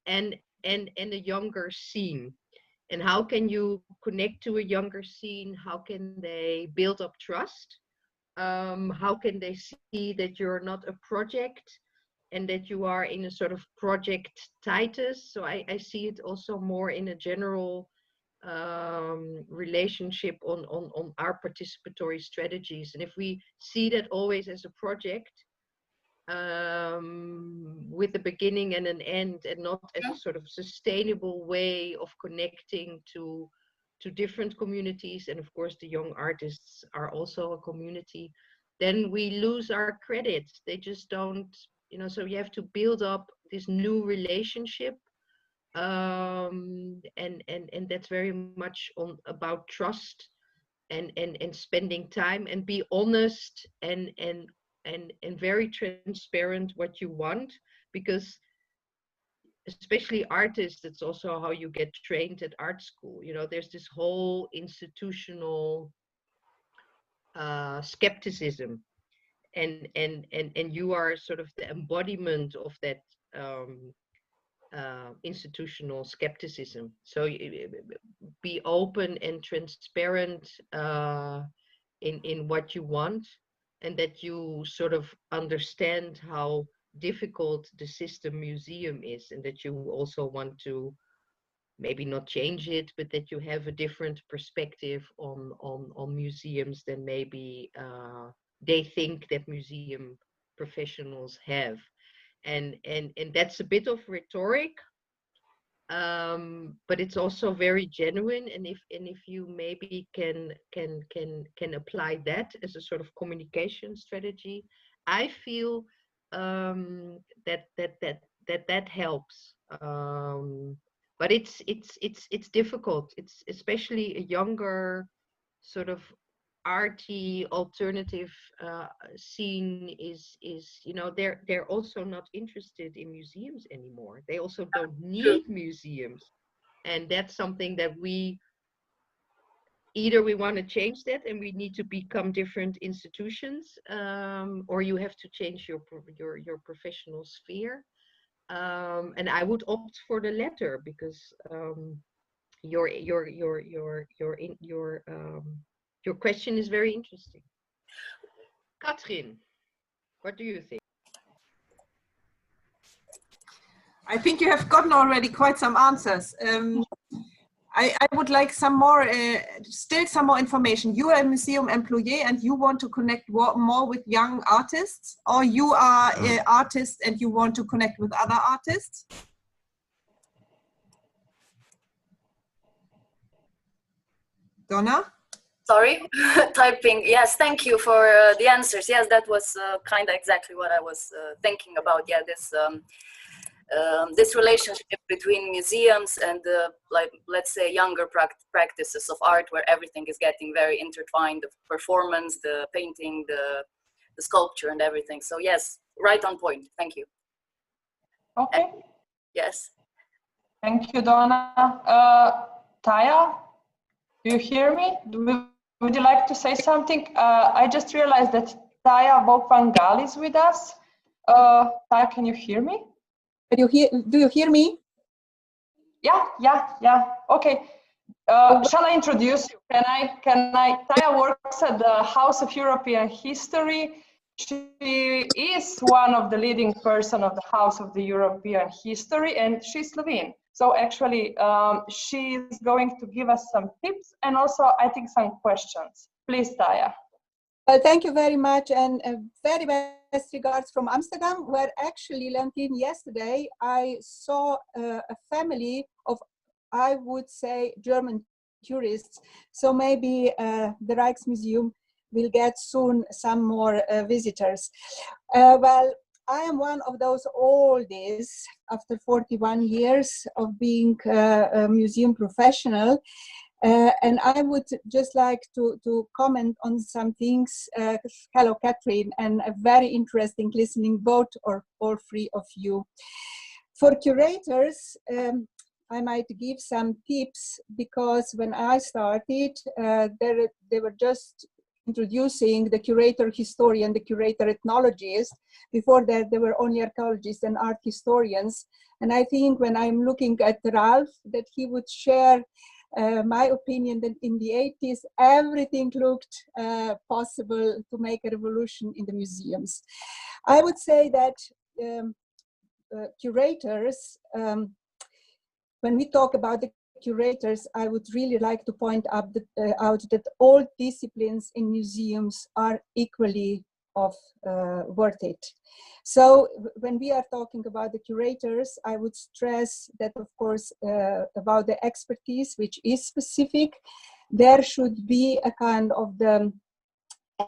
and a younger scene. And how can you connect to a younger scene? How can they build up trust? How can they see that you're not a project and that you are in a sort of project-titus? So I see it also more in a general relationship on our participatory strategies. And if we see that always as a project, with a beginning and an end, and not as a sort of sustainable way of connecting to different communities, and of course the young artists are also a community, then we lose our credit. They just don't, so you have to build up this new relationship, and that's very much about trust and spending time and be honest and very transparent what you want, because especially artists, it's also how you get trained at art school. There's this whole institutional skepticism, and you are sort of the embodiment of that institutional skepticism. So be open and transparent in what you want, and that you sort of understand how difficult the system museum is, and that you also want to maybe not change it, but that you have a different perspective on museums than maybe they think that museum professionals have. And that's a bit of rhetoric, but it's also very genuine. And if you maybe can apply that as a sort of communication strategy, I feel that helps. But it's difficult. It's especially a younger sort of arty alternative scene is they're also not interested in museums anymore. They also don't need museums, and that's something that we want to change that, and we need to become different institutions, or you have to change your professional sphere, and I would opt for the latter, because your question is very interesting. Kathrin, what do you think? I think you have gotten already quite some answers. I would like some more, still some more information. You are a museum employee and you want to connect more with young artists, or you are an artist and you want to connect with other artists? Donna? Sorry, typing. Yes, thank you for the answers. Yes, that was kind of exactly what I was thinking about. Yeah, this relationship between museums and like, let's say, younger practices of art, where everything is getting very intertwined: the performance, the painting, the sculpture, and everything. So yes, right on point. Thank you. Okay. Yes. Thank you, Donna. Taya, do you hear me? Would you like to say something? I just realized that Taya Bokvangal is with us. Taya, can you hear me? Do you hear me? Yeah. Okay. Shall I introduce you? Can I? Taya works at the House of European History. She is one of the leading person of the House of the European History, and she's Slovene. So actually, she's going to give us some tips and also, I think, some questions. Please, Taya. Well, thank you very much, and very best regards from Amsterdam, where actually, Leontine, yesterday I saw a family of, I would say, German tourists. So maybe the Rijksmuseum will get soon some more visitors. Well, I am one of those oldies after 41 years of being a museum professional. And I would just like to comment on some things. Hello, Kathrin, and a very interesting listening, both or all three of you. For curators, I might give some tips, because when I started, they were just introducing the curator historian, the curator ethnologist. Before that, there were only archaeologists and art historians. And I think when I'm looking at Ralph, that he would share my opinion that in the 80s, everything looked possible to make a revolution in the museums. I would say that curators, when we talk about the curators, I would really like to point out that all disciplines in museums are equally worth it. So when we are talking about the curators, I would stress that, of course, about the expertise, which is specific, there should be a kind of the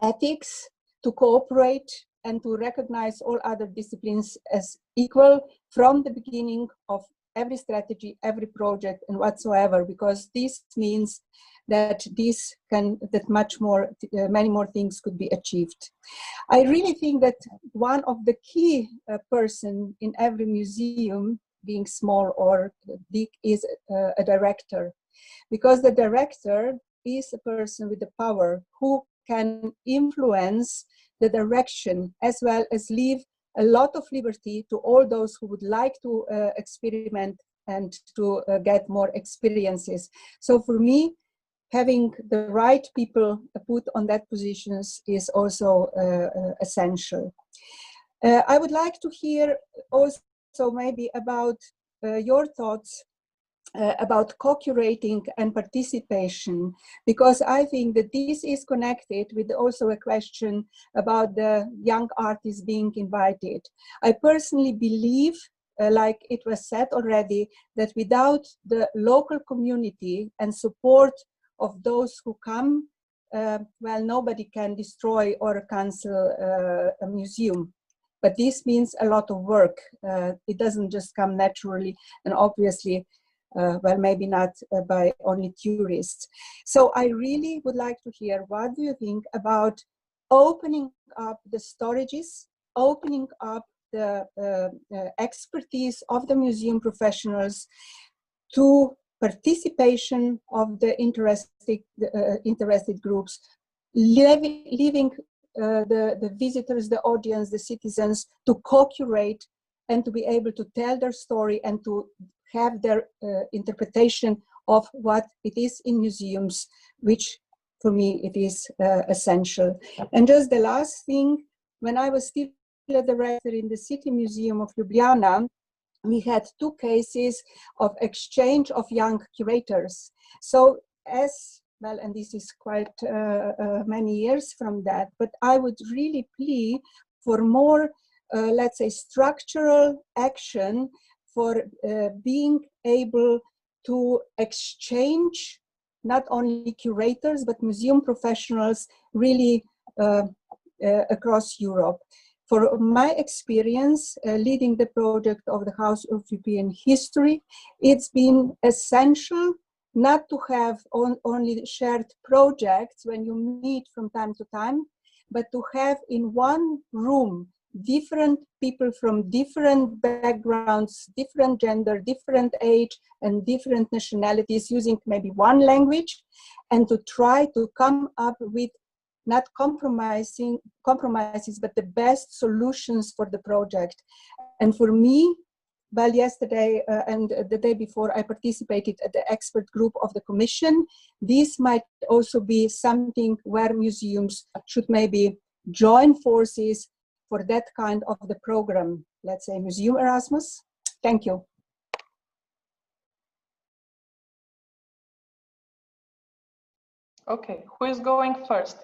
ethics to cooperate and to recognize all other disciplines as equal from the beginning of every strategy, every project, and whatsoever, because this means that many more things could be achieved. I really think that one of the key person in every museum, being small or big, is a director, because the director is a person with the power who can influence the direction as well as leave a lot of liberty to all those who would like to experiment and to get more experiences. So for me, having the right people put on that positions is also essential. I would like to hear also maybe about your thoughts about co-curating and participation, because I think that this is connected with also a question about the young artists being invited. I personally believe, like it was said already, that without the local community and support of those who come, well, nobody can destroy or cancel a museum. But this means a lot of work. It doesn't just come naturally, and obviously, well, maybe not by only tourists. So I really would like to hear, what do you think about opening up the storages, opening up the expertise of the museum professionals to participation of the interested groups, leaving the visitors, the audience, the citizens to co-curate and to be able to tell their story and to have their interpretation of what it is in museums, which for me it is essential. And just the last thing, when I was still a director in the City Museum of Ljubljana, we had 2 cases of exchange of young curators. So as well, and this is quite many years from that, but I would really plea for more, let's say, structural action for being able to exchange not only curators, but museum professionals really across Europe. For my experience, leading the project of the House of European History, it's been essential not to have only shared projects when you meet from time to time, but to have in one room different people from different backgrounds, different gender, different age, and different nationalities, using maybe one language, and to try to come up with not compromises, but the best solutions for the project. And for me, well, yesterday and the day before, I participated at the expert group of the Commission. This might also be something where museums should maybe join forces for that kind of the program, let's say Museum Erasmus. Thank you. Okay, who is going first?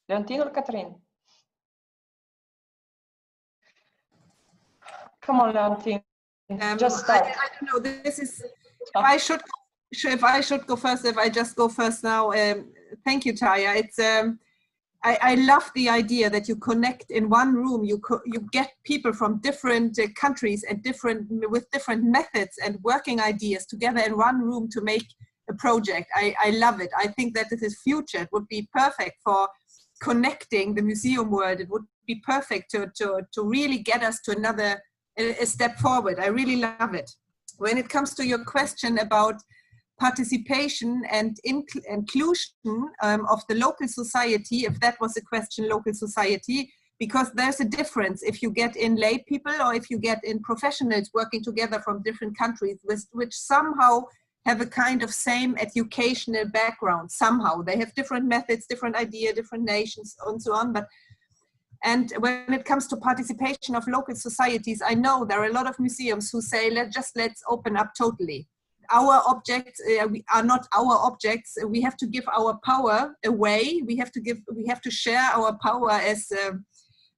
Leontine or Kathrin? Come on, Leontine. Just start. I don't know. This is if I should go first. If I just go first now. Thank you, Taya. It's I love the idea that you connect in one room. You get people from different countries and with different methods and working ideas together in one room to make a project. I love it. I think that this is future. It would be perfect for connecting the museum world. It would be perfect to really get us to a step forward. I really love it. When it comes to your question about participation and inclusion of the local society, if that was a question, local society, because there's a difference if you get in lay people or if you get in professionals working together from different countries which somehow have a kind of same educational background. Somehow they have different methods, different ideas, different nations, and so on. And when it comes to participation of local societies, I know there are a lot of museums who say, let's open up totally. Our objects are not our objects. We have to give our power away. We have to share our power as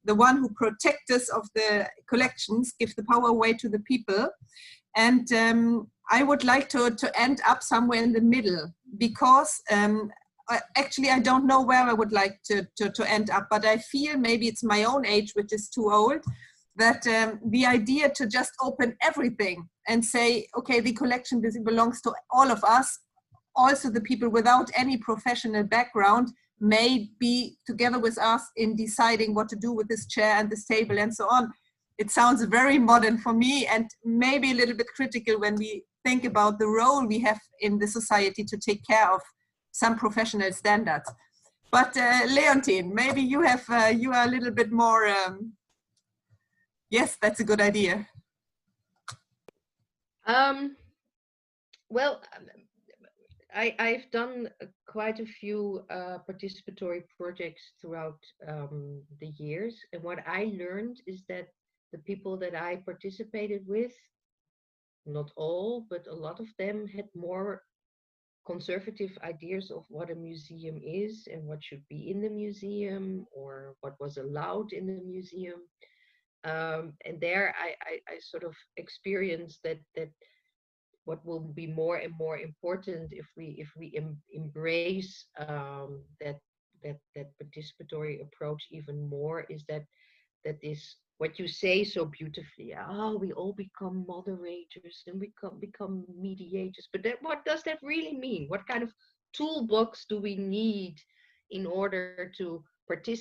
the one who protects us of the collections, give the power away to the people. And I would like to end up somewhere in the middle, because actually I don't know where I would like to end up, but I feel maybe it's my own age, which is too old, that the idea to just open everything and say, okay, the collection belongs to all of us, also the people without any professional background may be together with us in deciding what to do with this chair and this table and so on. It sounds very modern for me, and maybe a little bit critical when we think about the role we have in the society to take care of some professional standards. But Leontine, maybe you are a little bit more, yes, that's a good idea. Well, I've done quite a few participatory projects throughout the years, and what I learned is that the people that I participated with, not all, but a lot of them had more conservative ideas of what a museum is and what should be in the museum or what was allowed in the museum. And there I sort of experienced that what will be more and more important if we embrace that participatory approach even more, is that is what you say so beautifully. Oh, we all become moderators and we become mediators. But what does that really mean? What kind of toolbox do we need in order to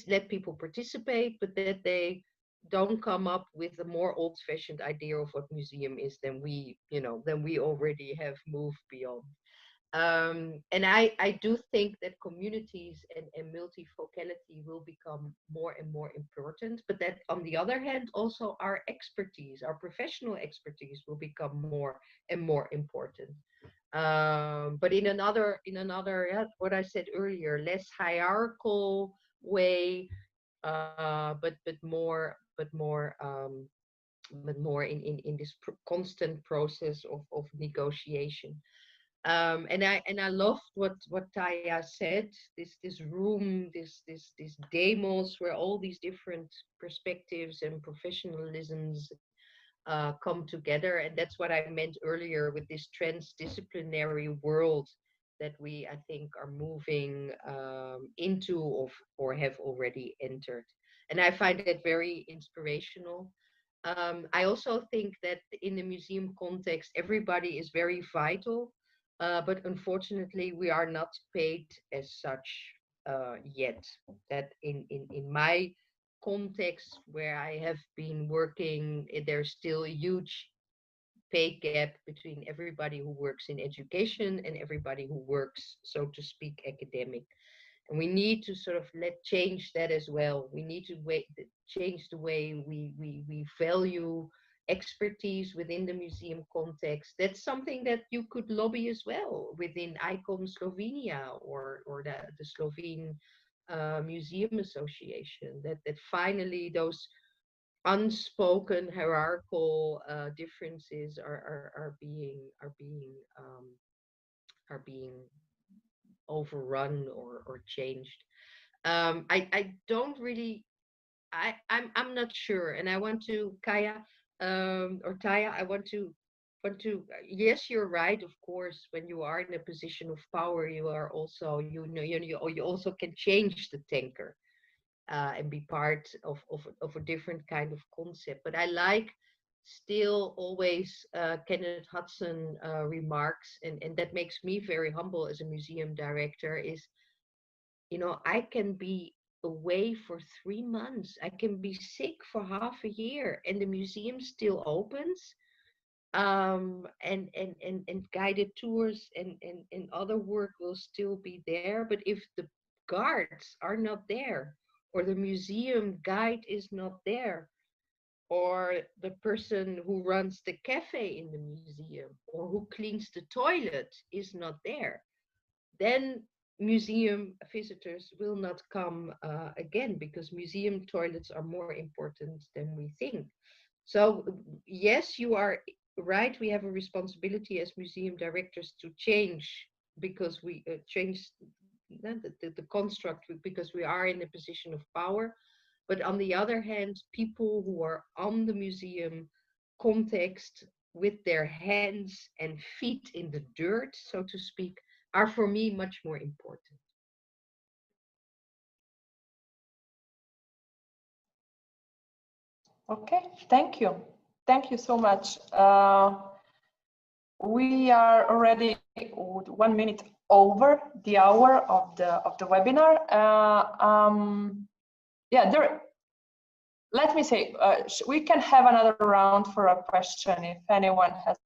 let people participate, but that they don't come up with a more old-fashioned idea of what museum is than we already have moved beyond. And I do think that communities and multifocality will become more and more important, but that on the other hand, also our expertise, our professional expertise will become more and more important. But in another, what I said earlier, less hierarchical way, but more in this constant process of negotiation. And I loved what Taya said. This room, this demos where all these different perspectives and professionalisms come together, and that's what I meant earlier with this transdisciplinary world that we, I think, are moving into or have already entered. And I find it very inspirational. I also think that in the museum context, everybody is very vital. But unfortunately, we are not paid as such yet. That in my context where I have been working, there's still a huge pay gap between everybody who works in education and everybody who works, so to speak, academic. And we need to sort of change that as well. We need to change the way we value expertise within the museum context. That's something that you could lobby as well within ICOM Slovenia or the Slovene museum association, that finally those unspoken hierarchical differences are being overrun or changed. I don't really, I'm not sure, and I want to, Kaya or Taya, I want to, yes, you're right, of course. When you are in a position of power, you are also, you also can change the tanker and be part of a different kind of concept. But I like still always Kenneth Hudson remarks, and that makes me very humble as a museum director, is, you know, I can be away for 3 months, I can be sick for half a year, and the museum still opens, and guided tours and other work will still be there. But if the guards are not there, or the museum guide is not there, or the person who runs the cafe in the museum, or who cleans the toilet is not there, then museum visitors will not come again, because museum toilets are more important than we think. So yes, you are right, we have a responsibility as museum directors to change, because we change the construct, because we are in a position of power. But on the other hand, people who are on the museum context, with their hands and feet in the dirt, so to speak, are for me much more important. Okay, thank you. Thank you so much. We are already 1 minute over the hour of the webinar. Yeah, let me say, we can have another round for a question if anyone has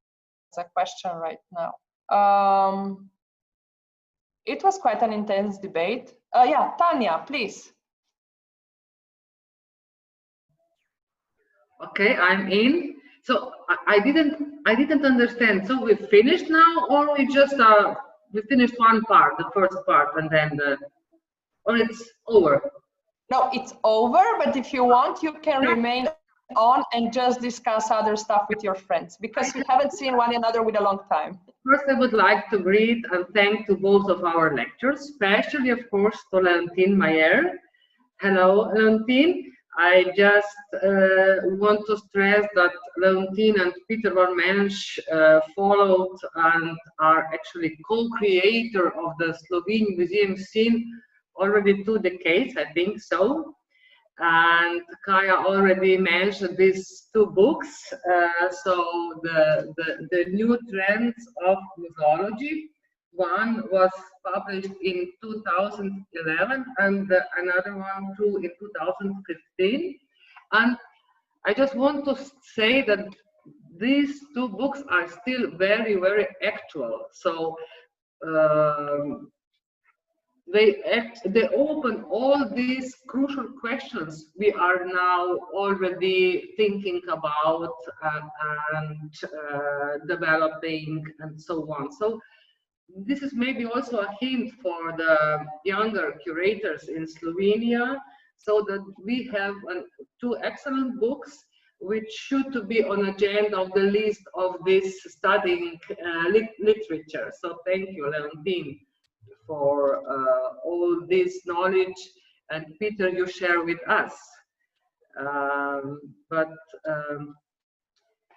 a question right now. It was quite an intense debate. Yeah, Tanya, please. Okay, I'm in. So I didn't understand. So we finished now, or we just we finished one part, the first part, and then or it's over? No, it's over. But if you want, you can remain on and just discuss other stuff with your friends, because we haven't seen one another with a long time. First, I would like to greet and thank to both of our lecturers, especially, of course, to Leontine Meijer. Hello, Leontine. I just want to stress that Leontine and Peter van Mensch followed and are actually co-creator of the Slovene museum scene already 2 decades, I think so. And Kaya already mentioned these 2 books. So the new trends of museology. One was published in 2011 and another one too in 2015. And I just want to say that these 2 books are still very, very actual. So they open all these crucial questions we are now already thinking about and developing and so on. So this is maybe also a hint for the younger curators in Slovenia, so that we have 2 excellent books which should be on agenda of the list of this studying literature. So thank you, Leontine, for all this knowledge, and Peter, you share with us.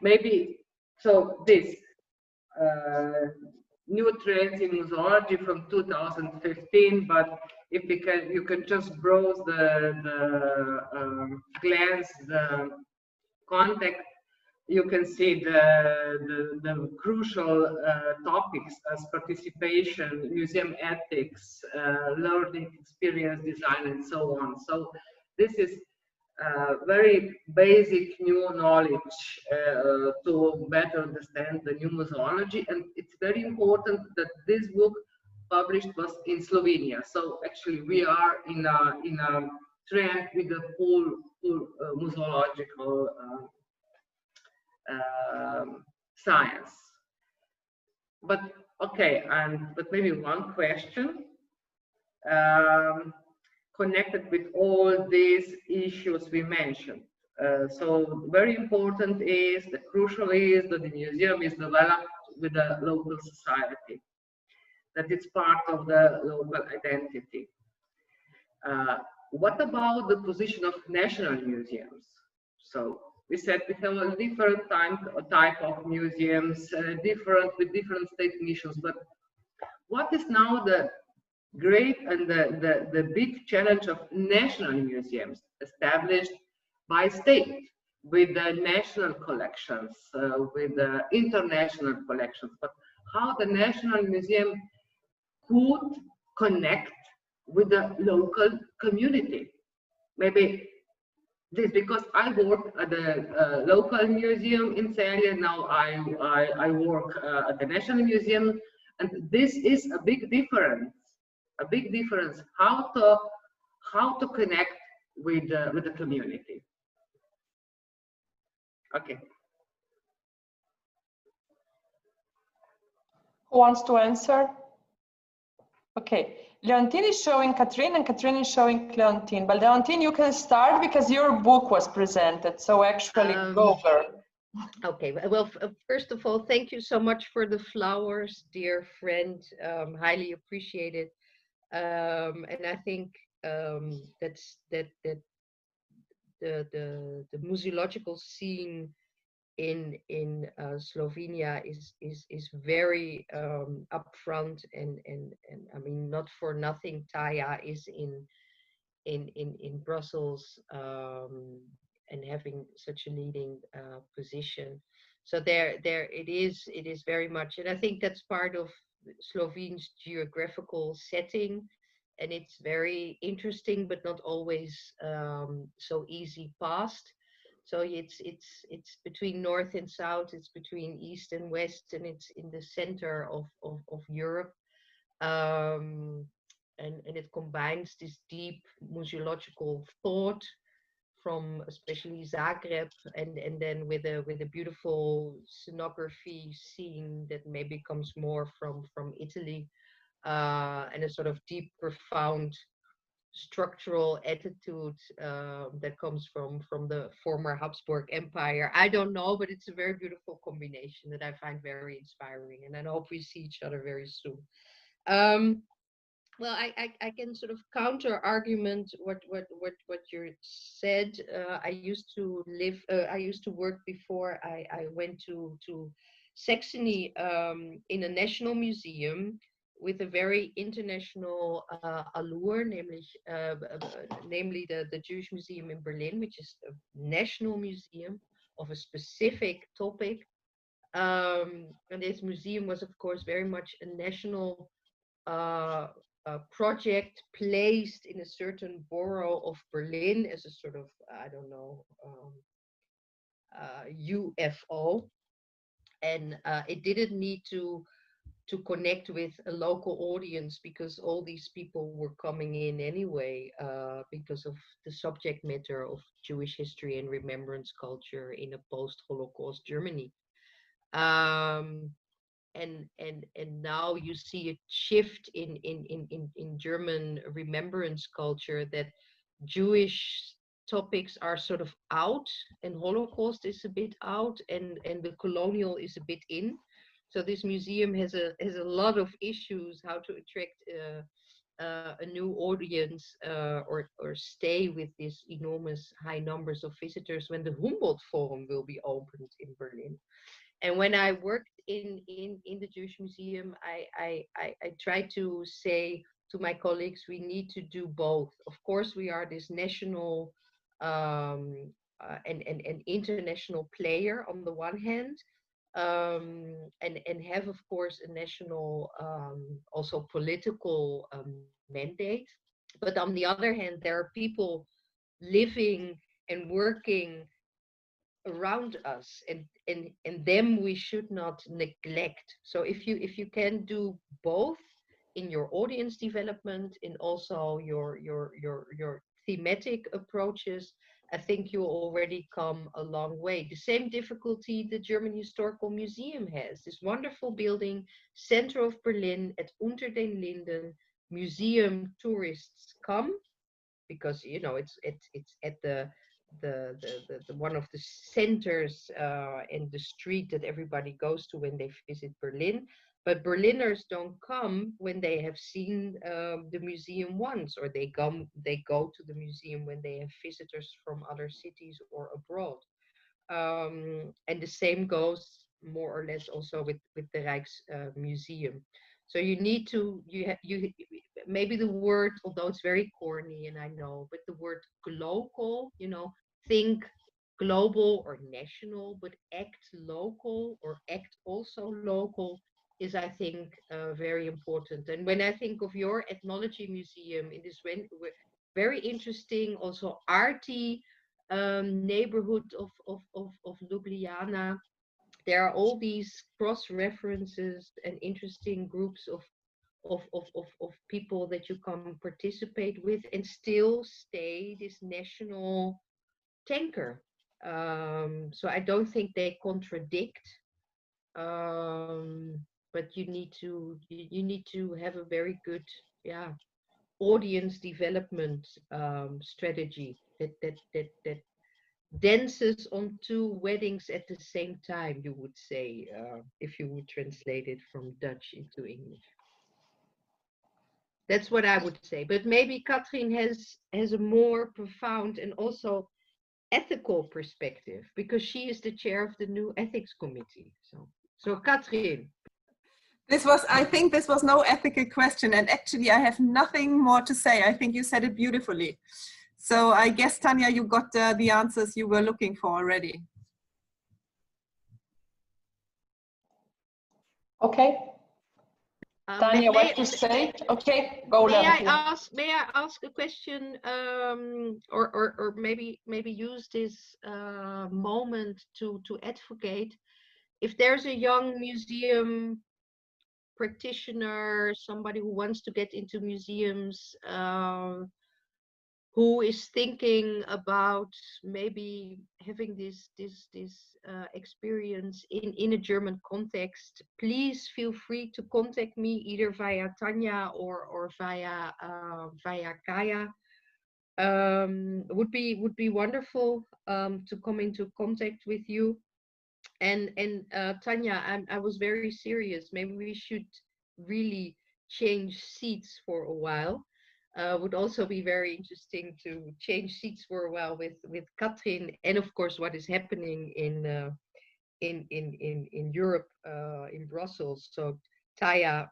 Maybe so this new trends in museology from 2015, but if you can just browse glance the context, you can see the crucial topics as participation, museum ethics, learning experience design, and so on. So this is very basic new knowledge to better understand the new museology, and it's very important that this book published was in Slovenia. So actually we are in a trend with the full museological science. But okay, but maybe one question. connected with all these issues we mentioned. So very important is, the crucial is that the museum is developed with the local society, that it's part of the local identity. What about the position of national museums? So we said we have a different type of museums, with different state missions, but what is now the great and the big challenge of national museums established by state, with the national collections, with the international collections, but how the national museum could connect with the local community? Maybe this, because I work at the local museum in Celje, now I work at the National Museum, and this is a big difference. A big difference how to connect with the community. Okay. Who wants to answer? Okay, Leontine is showing Kathrin and Kathrin is showing Leontine. But Leontine, you can start because your book was presented. So actually, go over. Okay, well, first of all, thank you so much for the flowers, dear friend. Highly appreciated. And I think that's the museological scene in Slovenia is very upfront, and I mean, not for nothing, Taya is in Brussels and having such a leading position. So there it is very much, and I think that's part of Slovene's geographical setting, and it's very interesting, but not always so easy passed. So it's between north and south, it's between east and west, and it's in the center of Europe. And it combines this deep museological thought from especially Zagreb, and then with a beautiful scenography scene that maybe comes more from Italy, and a sort of deep, profound structural attitude that comes from the former Habsburg Empire. I don't know, but it's a very beautiful combination that I find very inspiring, and I hope we see each other very soon. Well, I can sort of counter argument what you said. I used to work before I went to Saxony in a national museum with a very international allure, namely the Jewish Museum in Berlin, which is a national museum of a specific topic. And this museum was, of course, very much a national project placed in a certain borough of Berlin as a sort of, I don't know, UFO. And it didn't need to connect with a local audience, because all these people were coming in anyway, because of the subject matter of Jewish history and remembrance culture in a post-Holocaust Germany. And now you see a shift in German remembrance culture, that Jewish topics are sort of out, and Holocaust is a bit out, and the colonial is a bit in. So this museum has a lot of issues, how to attract a new audience, or stay with these enormous high numbers of visitors when the Humboldt Forum will be opened in Berlin. And when I worked in the Jewish Museum, I tried to say to my colleagues, we need to do both. Of course, we are this national and international player on the one hand, and have, of course, a national also political mandate. But on the other hand, there are people living and working around us, and them we should not neglect. So if you can do both in your audience development and also your thematic approaches, I think you already come a long way. The same difficulty the German Historical Museum has, this wonderful building, center of Berlin at Unter den Linden. Museum tourists come, because it's at the one of the centers in the street that everybody goes to when they visit Berlin. But Berliners don't come when they have seen the museum once, or they go to the museum when they have visitors from other cities or abroad. And the same goes more or less also with the Rijksmuseum. So you need to, maybe the word, although it's very corny and I know, but the word global, think global or national, but act local or act also local is, I think, very important. And when I think of your ethnology museum, it is very interesting, also arty neighborhood of Ljubljana. There are all these cross references and interesting groups of people that you can participate with and still stay this national tanker. So I don't think they contradict, but you need to have a very good audience development strategy that dances on two weddings at the same time, you would say, if you would translate it from Dutch into English. That's what I would say. But maybe Kathrin has a more profound and also ethical perspective, because she is the chair of the new ethics committee. So Kathrin. I think this was no ethical question, and actually I have nothing more to say. I think you said it beautifully. So I guess, Tanya, you got the answers you were looking for already. Okay. Tanya, what you say? Okay, go. May I ask a question, or maybe use this moment to advocate? If there's a young museum practitioner, somebody who wants to get into museums, who is thinking about maybe having this experience in a German context, please feel free to contact me either via Tanya or via Kaya. Would be wonderful to come into contact with you. And Tanya, I was very serious. Maybe we should really change seats for a while. Would also be very interesting to change seats for a while with Kathrin, and of course what is happening in Europe, in Brussels. So Taya,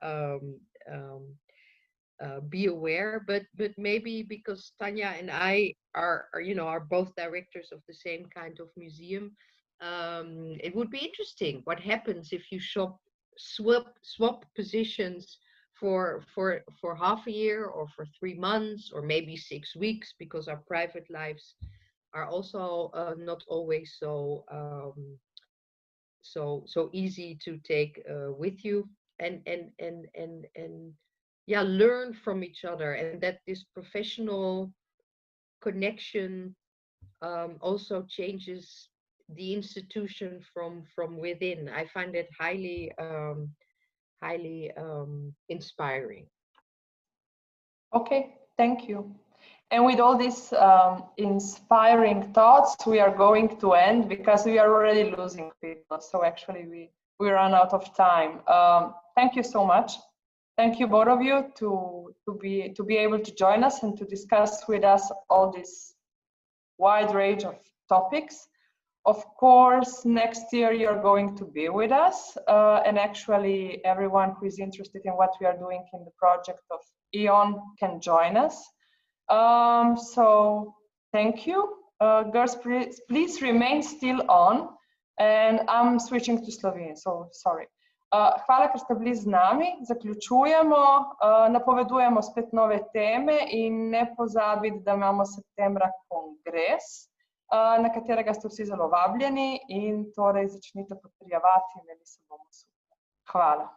be aware, but maybe because Tanya and I are both directors of the same kind of museum, it would be interesting what happens if you swap positions for half a year, or for 3 months, or maybe 6 weeks, because our private lives are also not always so easy to take with you, and learn from each other, and that this professional connection also changes the institution from within. I find it highly inspiring. Okay, thank you. And with all these inspiring thoughts, we are going to end, because we are already losing people. So actually we run out of time. Thank you so much. Thank you, both of you, to be able to join us and to discuss with us all this wide range of topics. Of course, next year you're going to be with us, and actually everyone who is interested in what we are doing in the project of EON can join us. So thank you. Girls, please remain still on, and I'm switching to Slovene, so sorry. Hvala, ker ste bili z nami. Zaključujemo, napovedujemo spet nove teme in ne pozabiti, da imamo septembra kongres, na katerega ste vsi zelo vabljeni, in torej začnite potrjevati, imeli se bomo super. Hvala.